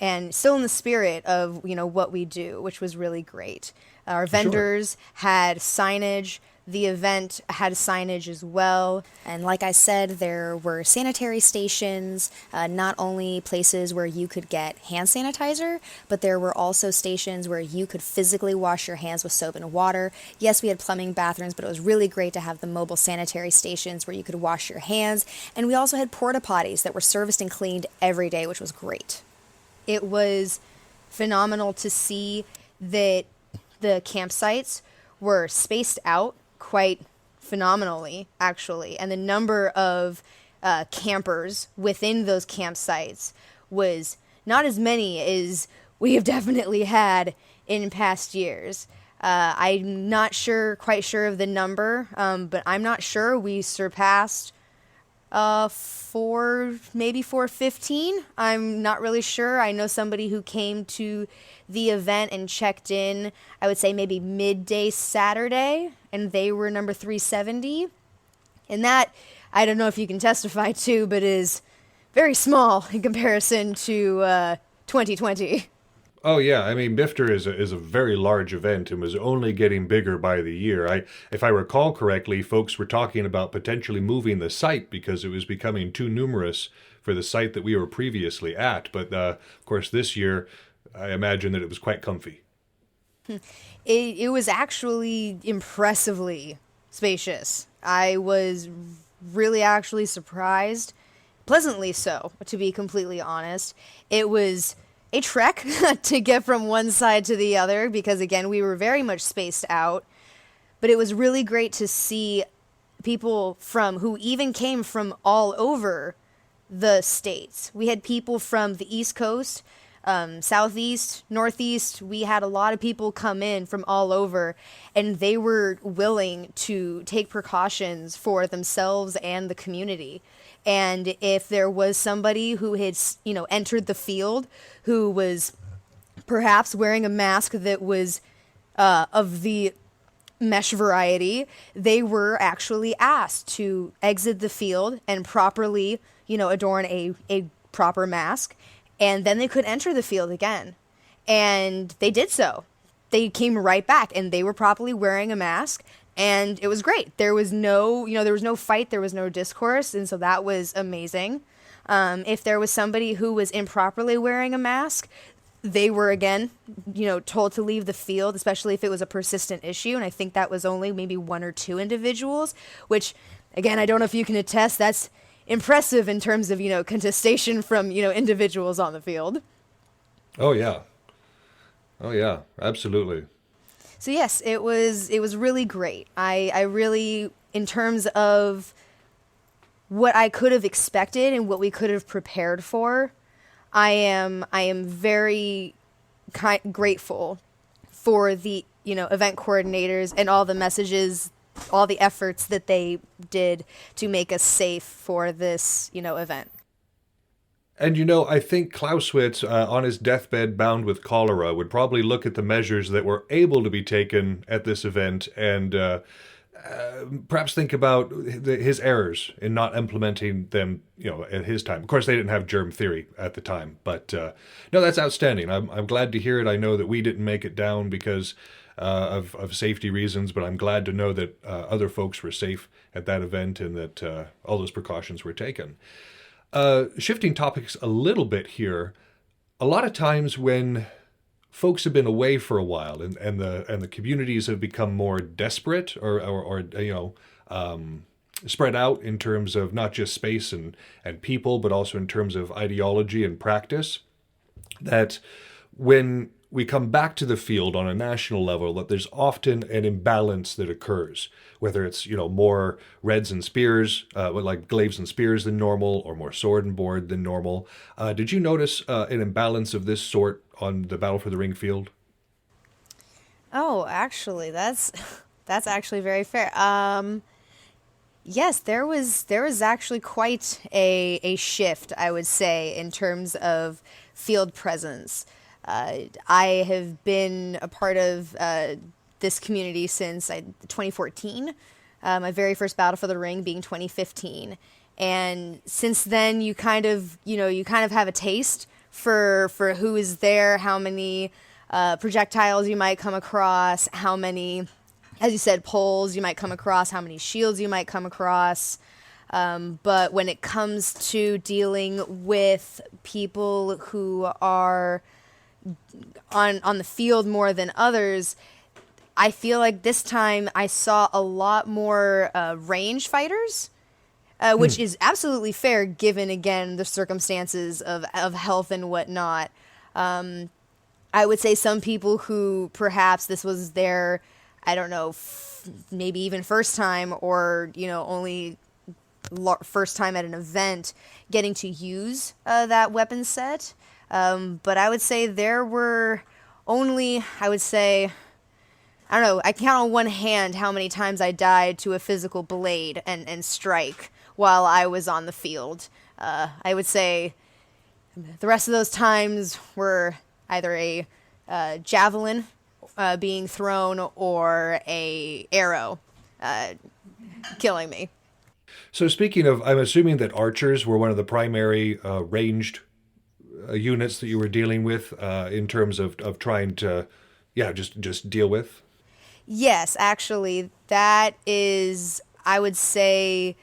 And still in the spirit of, what we do, which was really great. Our vendors had signage. The event had signage as well. And like I said, there were sanitary stations, not only places where you could get hand sanitizer, but there were also stations where you could physically wash your hands with soap and water. Yes, we had plumbing bathrooms, but it was really great to have the mobile sanitary stations where you could wash your hands. And we also had porta potties that were serviced and cleaned every day, which was great. It was phenomenal to see that the campsites were spaced out quite phenomenally, actually. And the number of campers within those campsites was not as many as we have definitely had in past years. I'm not quite sure of the number, but I'm not sure we surpassed maybe 415. I'm not really sure. I know somebody who came to the event and checked in, I would say maybe midday Saturday, and they were number 370. And that, I don't know if you can testify to, but is very small in comparison to 2020. Oh yeah, I mean BIFTR is a very large event and was only getting bigger by the year. If I recall correctly, folks were talking about potentially moving the site because it was becoming too numerous for the site that we were previously at. But of course, this year, I imagine that it was quite comfy. It was actually impressively spacious. I was really actually surprised, pleasantly so, to be completely honest. It was a trek to get from one side to the other because, again, we were very much spaced out. But it was really great to see people who even came from all over the states. We had people from the East Coast, Southeast, Northeast. We had a lot of people come in from all over, and they were willing to take precautions for themselves and the community. And if there was somebody who had, entered the field who was perhaps wearing a mask that was of the mesh variety, they were actually asked to exit the field and properly, adorn a proper mask. And then they could enter the field again. And they did so. They came right back, and they were properly wearing a mask. And it was great. There was no fight, there was no discourse, and so that was amazing. If there was somebody who was improperly wearing a mask, they were, again, told to leave the field, especially if it was a persistent issue, and I think that was only maybe one or two individuals, which, again, I don't know if you can attest, that's impressive in terms of, contestation from, individuals on the field. Oh, yeah. Oh, yeah, absolutely. So yes, it was really great. I really, in terms of what I could have expected and what we could have prepared for, I am very grateful for the event coordinators and all the messages, all the efforts that they did to make us safe for this event. And I think Clausewitz, on his deathbed bound with cholera, would probably look at the measures that were able to be taken at this event and perhaps think about his errors in not implementing them, at his time. Of course, they didn't have germ theory at the time, but no, that's outstanding. I'm glad to hear it. I know that we didn't make it down because of safety reasons, but I'm glad to know that other folks were safe at that event and that all those precautions were taken. Shifting topics a little bit here, a lot of times when folks have been away for a while and the communities have become more desperate or spread out in terms of not just space and people, but also in terms of ideology and practice, that when we come back to the field on a national level, that there's often an imbalance that occurs, whether it's, more reds and spears, like glaives and spears than normal, or more sword and board than normal. Did you notice an imbalance of this sort on the Battle for the Ring field? Oh, actually, that's actually very fair. Yes, there was actually quite a shift, I would say, in terms of field presence. I have been a part of this community since 2014. My very first Battle for the Ring being 2015, and since then you kind of have a taste for who is there, how many projectiles you might come across, how many, as you said, poles you might come across, how many shields you might come across. But when it comes to dealing with people who are on the field more than others, I feel like this time I saw a lot more range fighters, which is absolutely fair given, again, the circumstances of health and whatnot. I would say some people who perhaps this was their, I don't know, maybe even first time or, only first time at an event getting to use that weapon set. But I would say there were only, I don't know, I can count on one hand how many times I died to a physical blade and strike while I was on the field. I would say the rest of those times were either a javelin being thrown or a arrow killing me. So speaking of, I'm assuming that archers were one of the primary ranged units that you were dealing with in terms of trying to, just deal with? Yes, actually, that is, I would say,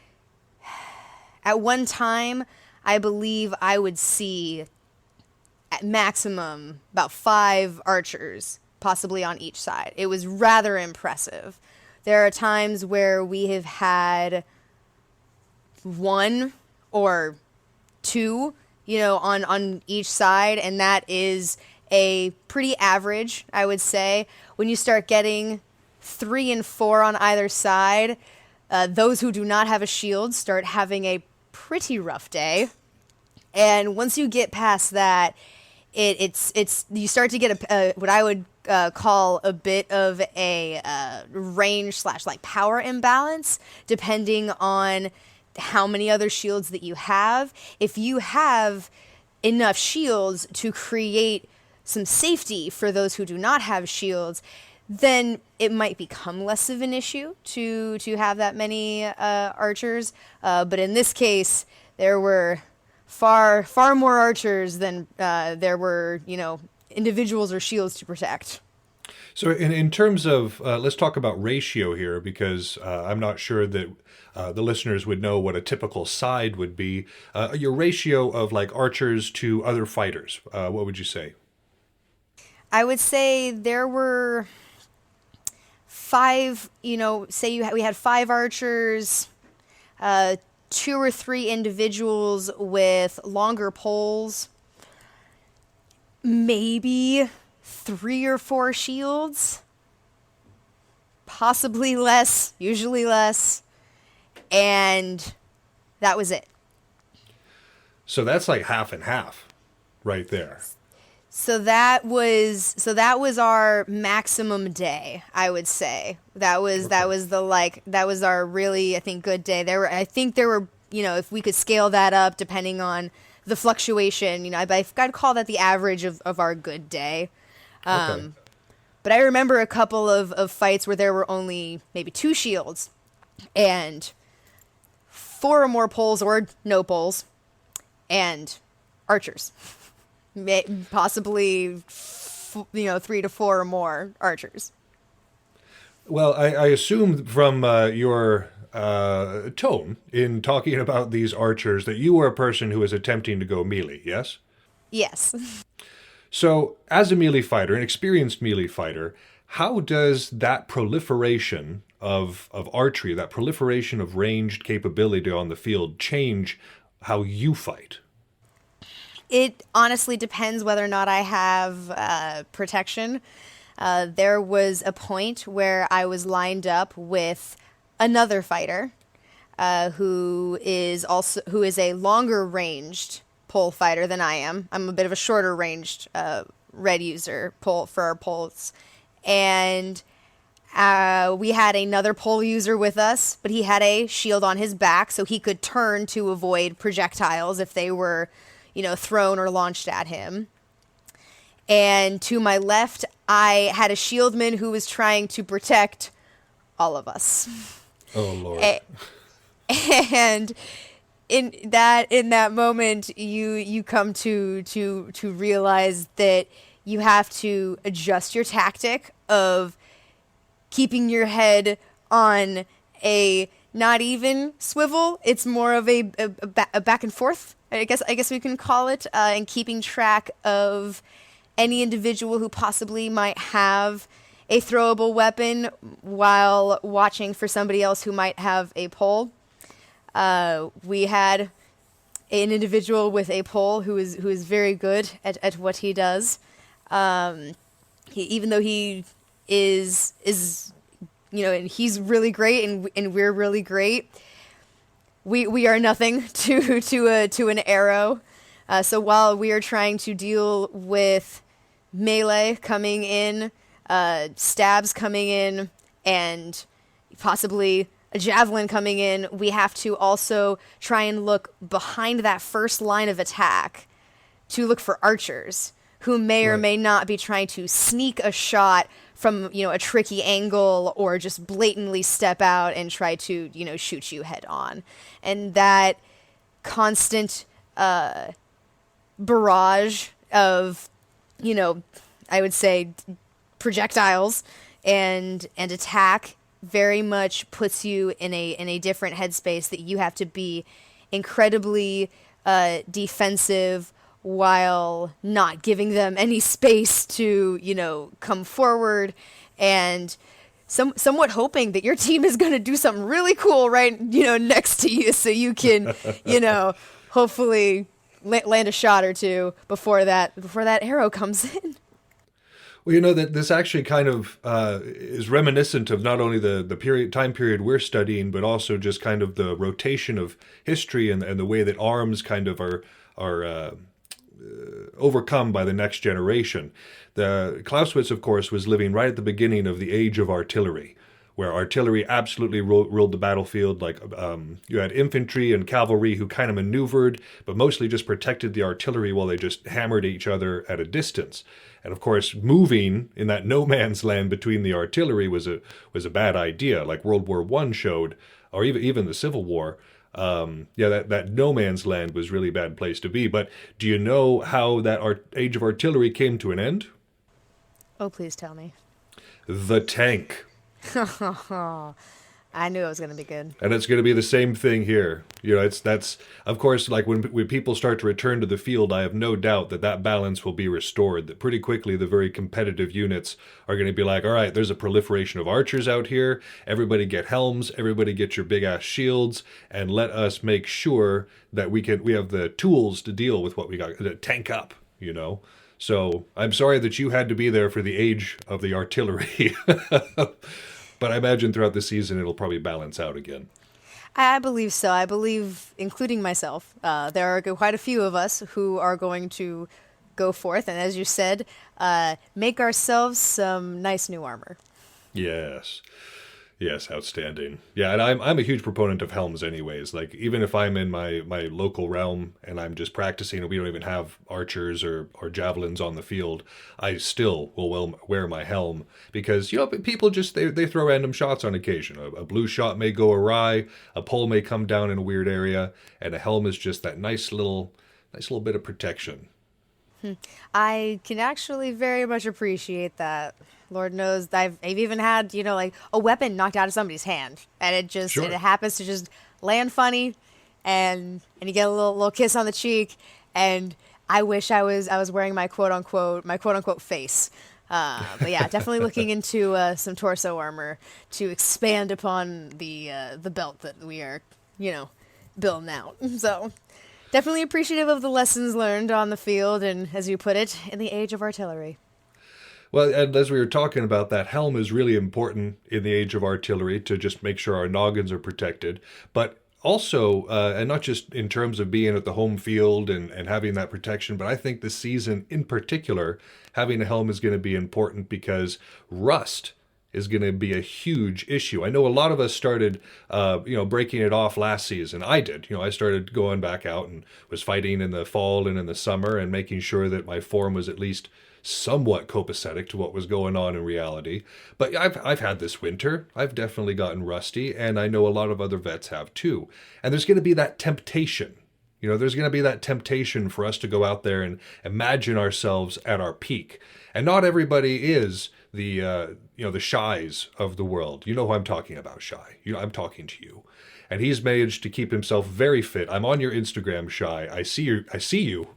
at one time, I believe I would see at maximum about 5 archers, possibly on each side. It was rather impressive. There are times where we have had 1 or 2, on each side, and that is a pretty average, I would say. When you start getting 3 and 4 on either side, those who do not have a shield start having a pretty rough day. And once you get past that, it's you start to get a what I would call a bit of a range / power imbalance, depending on how many other shields that you have. If you have enough shields to create some safety for those who do not have shields, then it might become less of an issue to have that many archers. But in this case, there were far more archers than there were, individuals or shields to protect. So in terms of, let's talk about ratio here, because I'm not sure that the listeners would know what a typical side would be. Your ratio of archers to other fighters, what would you say? I would say there were 5, say we had 5 archers, 2 or 3 individuals with longer poles, maybe 3 or 4 shields. possibly less, usually less, and that was it. So that's like half and half right there. So that was our maximum day, I would say. That was our really, I think, good day. There were, if we could scale that up depending on the fluctuation, I'd call that the average of our good day. Okay. But I remember a couple of fights where there were only maybe 2 shields and 4 or more poles or no poles and archers. Possibly, 3 to 4 or more archers. Well, I assume from your tone in talking about these archers that you were a person who was attempting to go melee, yes? Yes. So, as a melee fighter, an experienced melee fighter, how does that proliferation of archery, that proliferation of ranged capability on the field change how you fight? It honestly depends whether or not I have protection. There was a point where I was lined up with another fighter who is a longer ranged pole fighter than I am. I'm a bit of a shorter ranged red user pole for our poles, and we had another pole user with us, but he had a shield on his back, so he could turn to avoid projectiles if they were thrown or launched at him. And to my left, I had a shieldman who was trying to protect all of us. Oh, Lord. And in that moment, you come to realize that you have to adjust your tactic of keeping your head on a not even swivel. It's more of a back and forth, I guess we can call it, and keeping track of any individual who possibly might have a throwable weapon while watching for somebody else who might have a pole. We had an individual with a pole who is very good at what he does. Even though he is and he's really great and we're really great, we are nothing to an arrow. So while we are trying to deal with melee coming in, stabs coming in, and possibly a javelin coming in, we have to also try and look behind that first line of attack to look for archers who may or may not be trying to sneak a shot from, a tricky angle or just blatantly step out and try to, shoot you head on. And that constant barrage of, I would say projectiles and attack very much puts you in a different headspace that you have to be incredibly defensive while not giving them any space to, come forward, and somewhat hoping that your team is going to do something really cool right, next to you, so you can, hopefully land a shot or two before that arrow comes in. Well, that this actually kind of is reminiscent of not only the time period we're studying, but also just kind of the rotation of history and the way that arms kind of are overcome by the next generation. The Clausewitz, of course, was living right at the beginning of the age of artillery, where artillery absolutely ruled the battlefield. Like you had infantry and cavalry who kind of maneuvered, but mostly just protected the artillery while they just hammered each other at a distance. And of course, moving in that no man's land between the artillery was a bad idea, like World War I showed, or even the Civil War. That no man's land was really a bad place to be. But do you know how that age of artillery came to an end? Oh, please tell me. The tank. I knew it was going to be good. And it's going to be the same thing here. That's of course, like when people start to return to the field, I have no doubt that balance will be restored. That pretty quickly the very competitive units are going to be like, all right, there's a proliferation of archers out here. Everybody get helms. Everybody get your big ass shields, and let us make sure that we have the tools to deal with what we got to tank up. So I'm sorry that you had to be there for the age of the artillery. But I imagine throughout the season it'll probably balance out again. I believe so. I believe, including myself, there are quite a few of us who are going to go forth and, as you said, make ourselves some nice new armor. Yes. Yes, outstanding. Yeah, and I'm a huge proponent of helms anyways. Like, even if I'm in my local realm and I'm just practicing and we don't even have archers or javelins on the field, I still will wear my helm because, people just, they throw random shots on occasion. A blue shot may go awry, a pole may come down in a weird area, and a helm is just that nice little bit of protection. I can actually very much appreciate that. Lord knows I've even had, like a weapon knocked out of somebody's hand, and it happens to just land funny, and you get a little kiss on the cheek, and I wish I was wearing my quote unquote face. But yeah, definitely looking into some torso armor to expand upon the belt that we are, building out. So definitely appreciative of the lessons learned on the field, and as you put it, in the age of artillery. Well, and as we were talking about, that helm is really important in the age of artillery to just make sure our noggins are protected. But also, and not just in terms of being at the home field and having that protection, but I think this season in particular, having a helm is going to be important because rust is going to be a huge issue. I know a lot of us started, breaking it off last season. I did. I started going back out and was fighting in the fall and in the summer and making sure that my form was at least somewhat copacetic to what was going on in reality. But I've had this winter. I've definitely gotten rusty, and I know a lot of other vets have too. And there's going to be that temptation. There's going to be that temptation for us to go out there and imagine ourselves at our peak. And not everybody is the Shies of the world. You know who I'm talking about, Shy. I'm talking to you. And he's managed to keep himself very fit. I'm on your Instagram, Shy. I see you.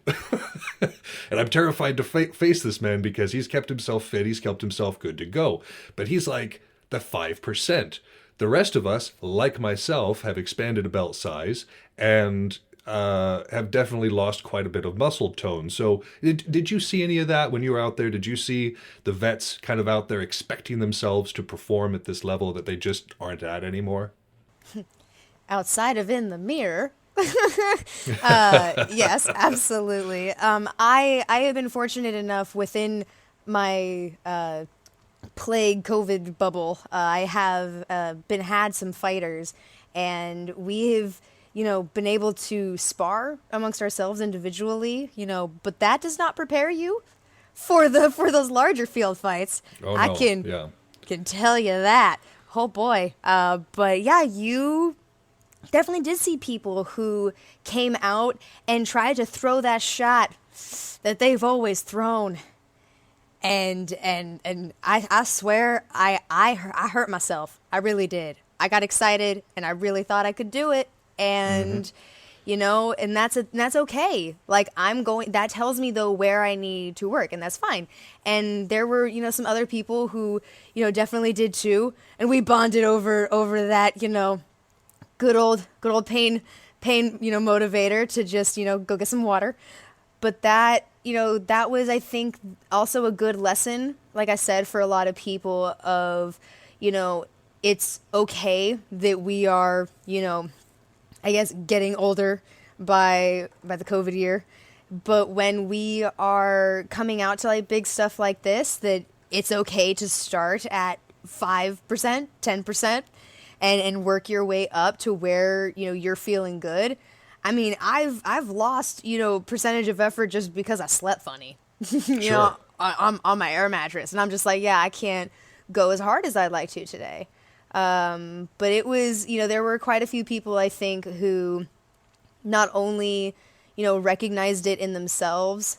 And I'm terrified to face this man because he's kept himself fit. He's kept himself good to go. But he's like the 5%. The rest of us, like myself, have expanded a belt size and have definitely lost quite a bit of muscle tone. So did you see any of that when you were out there? Did you see the vets kind of out there expecting themselves to perform at this level that they just aren't at anymore? Outside of in the mirror. Yes, absolutely. I have been fortunate enough within my plague COVID bubble. I have had some fighters, and we have been able to spar amongst ourselves individually. But that does not prepare you for those larger field fights. Oh, no. I can tell you that. Oh boy. But yeah, you definitely did see people who came out and tried to throw that shot that they've always thrown. And I swear I hurt myself. I really did. I got excited and I really thought I could do it. And and that's okay. Like, that tells me though where I need to work, and that's fine. And there were some other people who definitely did too, and we bonded over that good old pain motivator to just go get some water. But that that was, I think, also a good lesson, like I said, for a lot of people of it's okay that we are I guess getting older by the COVID year, but when we are coming out to like big stuff like this, that it's okay to start at 5%, 10%, and work your way up to where you're feeling good. I mean, I've lost percentage of effort just because I slept funny, Sure. on my air mattress, and I'm just like, yeah, I can't go as hard as I'd like to today. But it was, there were quite a few people, I think, who not only, recognized it in themselves,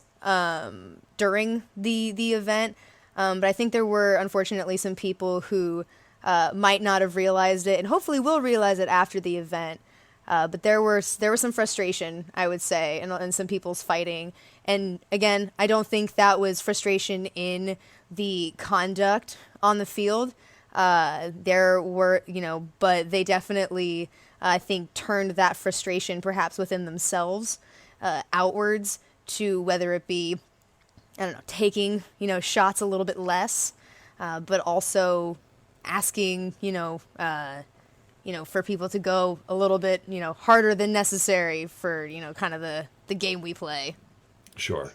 during the event, but I think there were, unfortunately, some people who, might not have realized it and hopefully will realize it after the event. But there was some frustration, I would say, and some people's fighting. And again, I don't think that was frustration in the conduct on the field. There were, but they definitely, I think, turned that frustration perhaps within themselves, outwards to whether it be, I don't know, taking, shots a little bit less, but also asking, for people to go a little bit, harder than necessary for, kind of the game we play. Sure.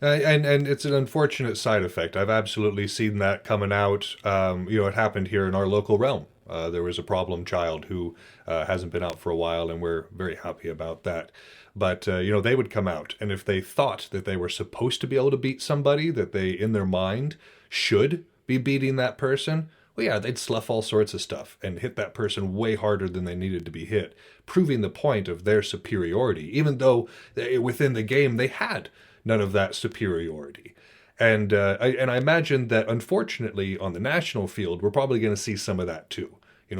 And it's an unfortunate side effect. I've absolutely seen that coming out. It happened here in our local realm. There was a problem child who hasn't been out for a while, and we're very happy about that. But, they would come out, and if they thought that they were supposed to be able to beat somebody, that they, in their mind, should be beating that person, well, yeah, they'd slough all sorts of stuff and hit that person way harder than they needed to be hit, proving the point of their superiority, even though within the game they had none of that superiority. And I imagine that, unfortunately, on the national field, we're probably going to see some of that too.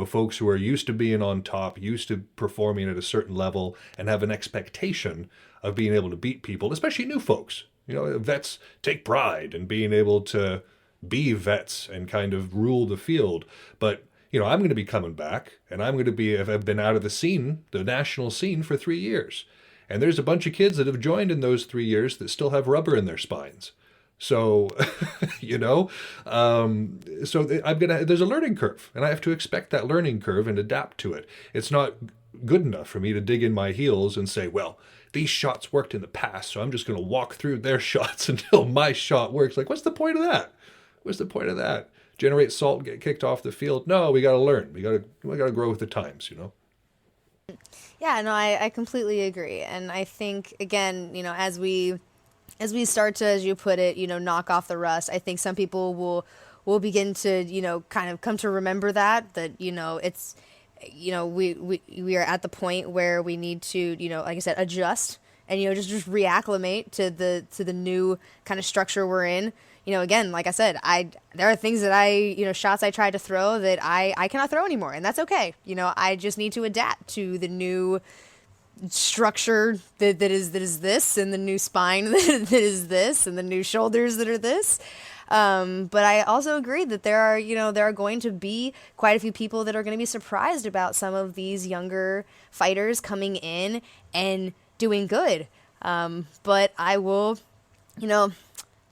Folks who are used to being on top, used to performing at a certain level, and have an expectation of being able to beat people, especially new folks. Vets take pride in being able to be vets and kind of rule the field. But, I'm going to be coming back, and I've been out of the national scene for 3 years. And there's a bunch of kids that have joined in those 3 years that still have rubber in their spines. So, there's a learning curve, and I have to expect that learning curve and adapt to it. It's not good enough for me to dig in my heels and say, well, these shots worked in the past, so I'm just going to walk through their shots until my shot works. Like, what's the point of that? What's the point of that? Generate salt, get kicked off the field? No, we got to learn. We got to grow with the times, Yeah, no, I completely agree. And I think, again, as we start to, as you put it, knock off the rust, I think some people will begin to, kind of come to remember that it's, we are at the point where we need to, like I said, adjust and, just reacclimate to the new kind of structure we're in. Again, like I said, there are things that shots I tried to throw that I cannot throw anymore, and that's okay. I just need to adapt to the new structure that is this, and the new spine that is this, and the new shoulders that are this. But I also agree that there are going to be quite a few people that are going to be surprised about some of these younger fighters coming in and doing good. But I will,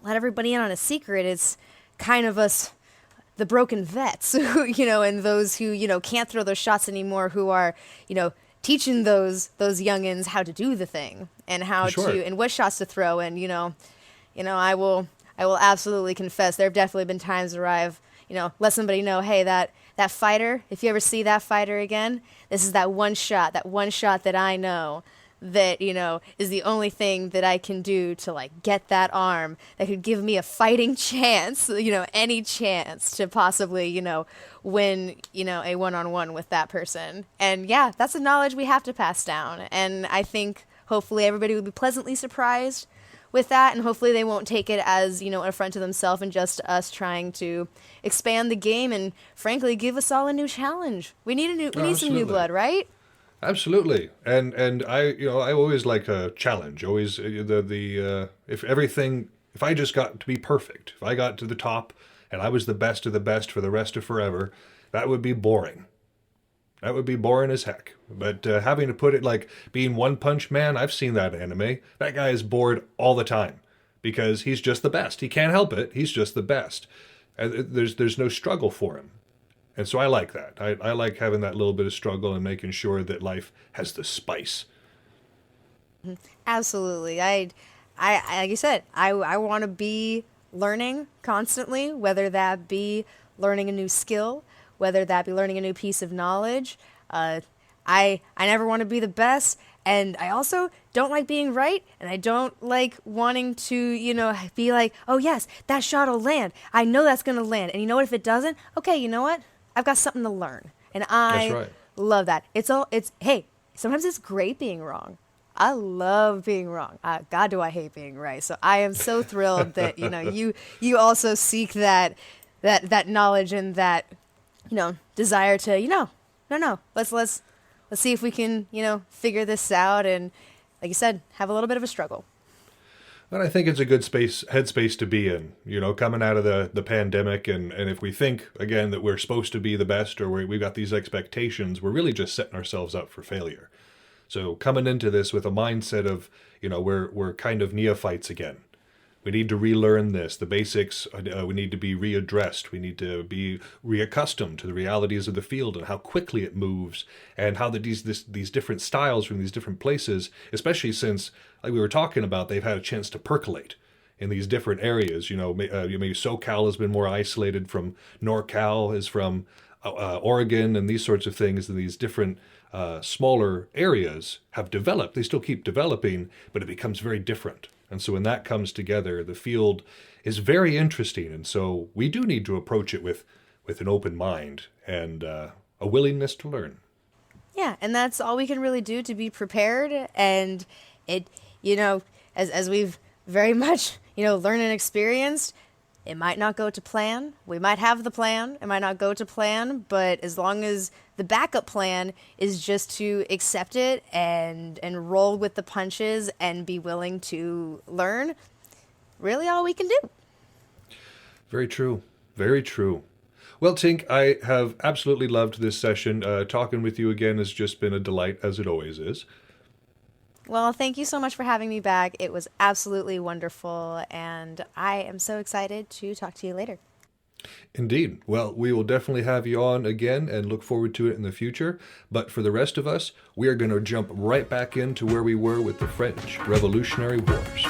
let everybody in on a secret. It's kind of us, the broken vets, and those who, can't throw those shots anymore, who are, teaching those youngins how to do the thing and how to, and what shots to throw. And, I will absolutely confess, there have definitely been times where I've, let somebody know, hey, that fighter, if you ever see that fighter again, this is that one shot that I know that, is the only thing that I can do to, like, get that arm that could give me a fighting chance, any chance to possibly, win, a one-on-one with that person. And yeah, that's a knowledge we have to pass down. And I think hopefully everybody will be pleasantly surprised with that, and hopefully they won't take it as, an affront to themselves and just us trying to expand the game and, frankly, give us all a new challenge. We need some new blood, right? Absolutely, and I always like a challenge. Always if I just got to be perfect, if I got to the top and I was the best of the best for the rest of forever, that would be boring. That would be boring as heck. But having to put it like being One Punch Man, I've seen that anime. That guy is bored all the time because he's just the best. He can't help it. He's just the best. There's no struggle for him. And so I like that. I like having that little bit of struggle and making sure that life has the spice. Absolutely. I like you said, I want to be learning constantly, whether that be learning a new skill, whether that be learning a new piece of knowledge. I never want to be the best, and I also don't like being right, and I don't like wanting to, be like, oh yes, that shot will land. I know that's going to land. And you know what, if it doesn't, okay, you know what? I've got something to learn. And I love that. Hey, sometimes it's great being wrong. I love being wrong. God, do I hate being right. So I am so thrilled that, you also seek that knowledge and that, desire to, no, let's see if we can, figure this out. And like you said, have a little bit of a struggle. And I think it's a good headspace to be in, coming out of the pandemic. And if we think, again, that we're supposed to be the best or we've got these expectations, we're really just setting ourselves up for failure. So coming into this with a mindset of, we're kind of neophytes again. We need to relearn this. The basics, we need to be readdressed. We need to be reaccustomed to the realities of the field and how quickly it moves, and how these different styles from these different places, especially since, like we were talking about, they've had a chance to percolate in these different areas. Maybe SoCal has been more isolated from NorCal, is from Oregon, and these sorts of things, and these different smaller areas have developed. They still keep developing, but it becomes very different. And so when that comes together, the field is very interesting. And so we do need to approach it with an open mind and a willingness to learn. Yeah, and that's all we can really do to be prepared. And it, as we've very much, learned and experienced, it might not go to plan. We might have the plan. It might not go to plan. But as long as the backup plan is just to accept it and roll with the punches and be willing to learn, really all we can do. Very true. Very true. Well, Tink, I have absolutely loved this session. Talking with you again has just been a delight, as it always is. Well, thank you so much for having me back. It was absolutely wonderful, and I am so excited to talk to you later. Indeed. Well, we will definitely have you on again and look forward to it in the future. But for the rest of us, we are going to jump right back into where we were with the French Revolutionary Wars.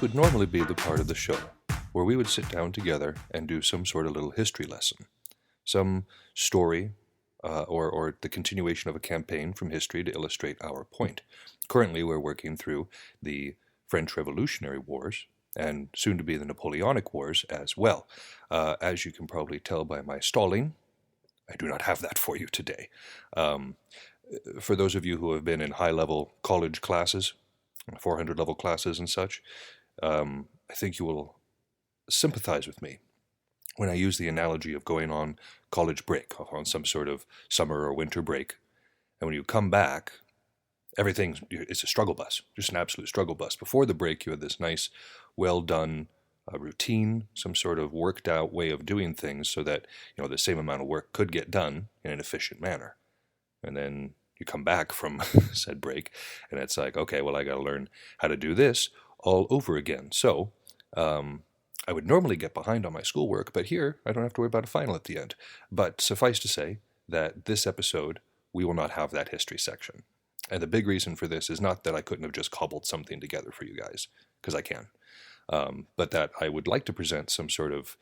Would normally be the part of the show where we would sit down together and do some sort of little history lesson, some story or the continuation of a campaign from history to illustrate our point. Currently, we're working through the French Revolutionary Wars and soon to be the Napoleonic Wars as well. As you can probably tell by my stalling, I do not have that for you today. For those of you who have been in high-level college classes, 400-level classes and such, I think you will sympathize with me when I use the analogy of going on college break, on some sort of summer or winter break. And when you come back, it's a struggle bus, just an absolute struggle bus. Before the break, you had this nice, well-done routine, some sort of worked-out way of doing things so that the same amount of work could get done in an efficient manner. And then you come back from said break, and it's like, okay, well, I got to learn how to do this all over again. So I would normally get behind on my schoolwork, but here I don't have to worry about a final at the end. But suffice to say that this episode, we will not have that history section. And the big reason for this is not that I couldn't have just cobbled something together for you guys, because I can, but that I would like to present some sort of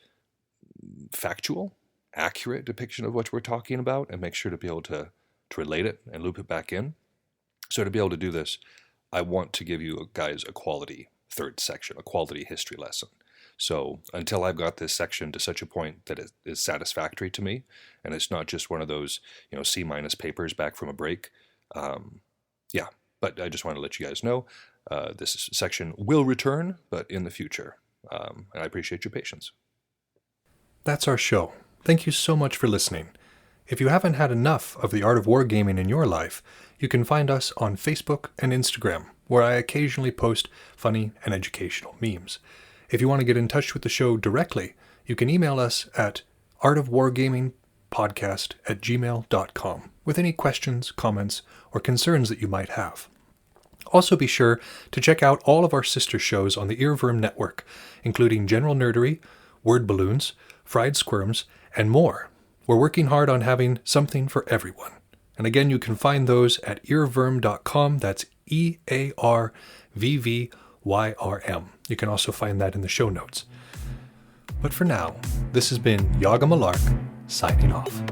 factual, accurate depiction of what we're talking about and make sure to be able to relate it and loop it back in. So to be able to do this, I want to give you guys a quality third section, a quality history lesson. So until I've got this section to such a point that it is satisfactory to me, and it's not just one of those, C- papers back from a break, but I just want to let you guys know this section will return, but in the future. And I appreciate your patience. That's our show. Thank you so much for listening. If you haven't had enough of the art of wargaming in your life, you can find us on Facebook and Instagram, where I occasionally post funny and educational memes. If you want to get in touch with the show directly, you can email us at artofwargamingpodcast@gmail.com with any questions, comments, or concerns that you might have. Also be sure to check out all of our sister shows on the Earworm Network, including General Nerdery, Word Balloons, Fried Squirms, and more. We're working hard on having something for everyone. And again, you can find those at earworm.com. That's EARVVYRM. You can also find that in the show notes. But for now, this has been Yaga Malark, signing off.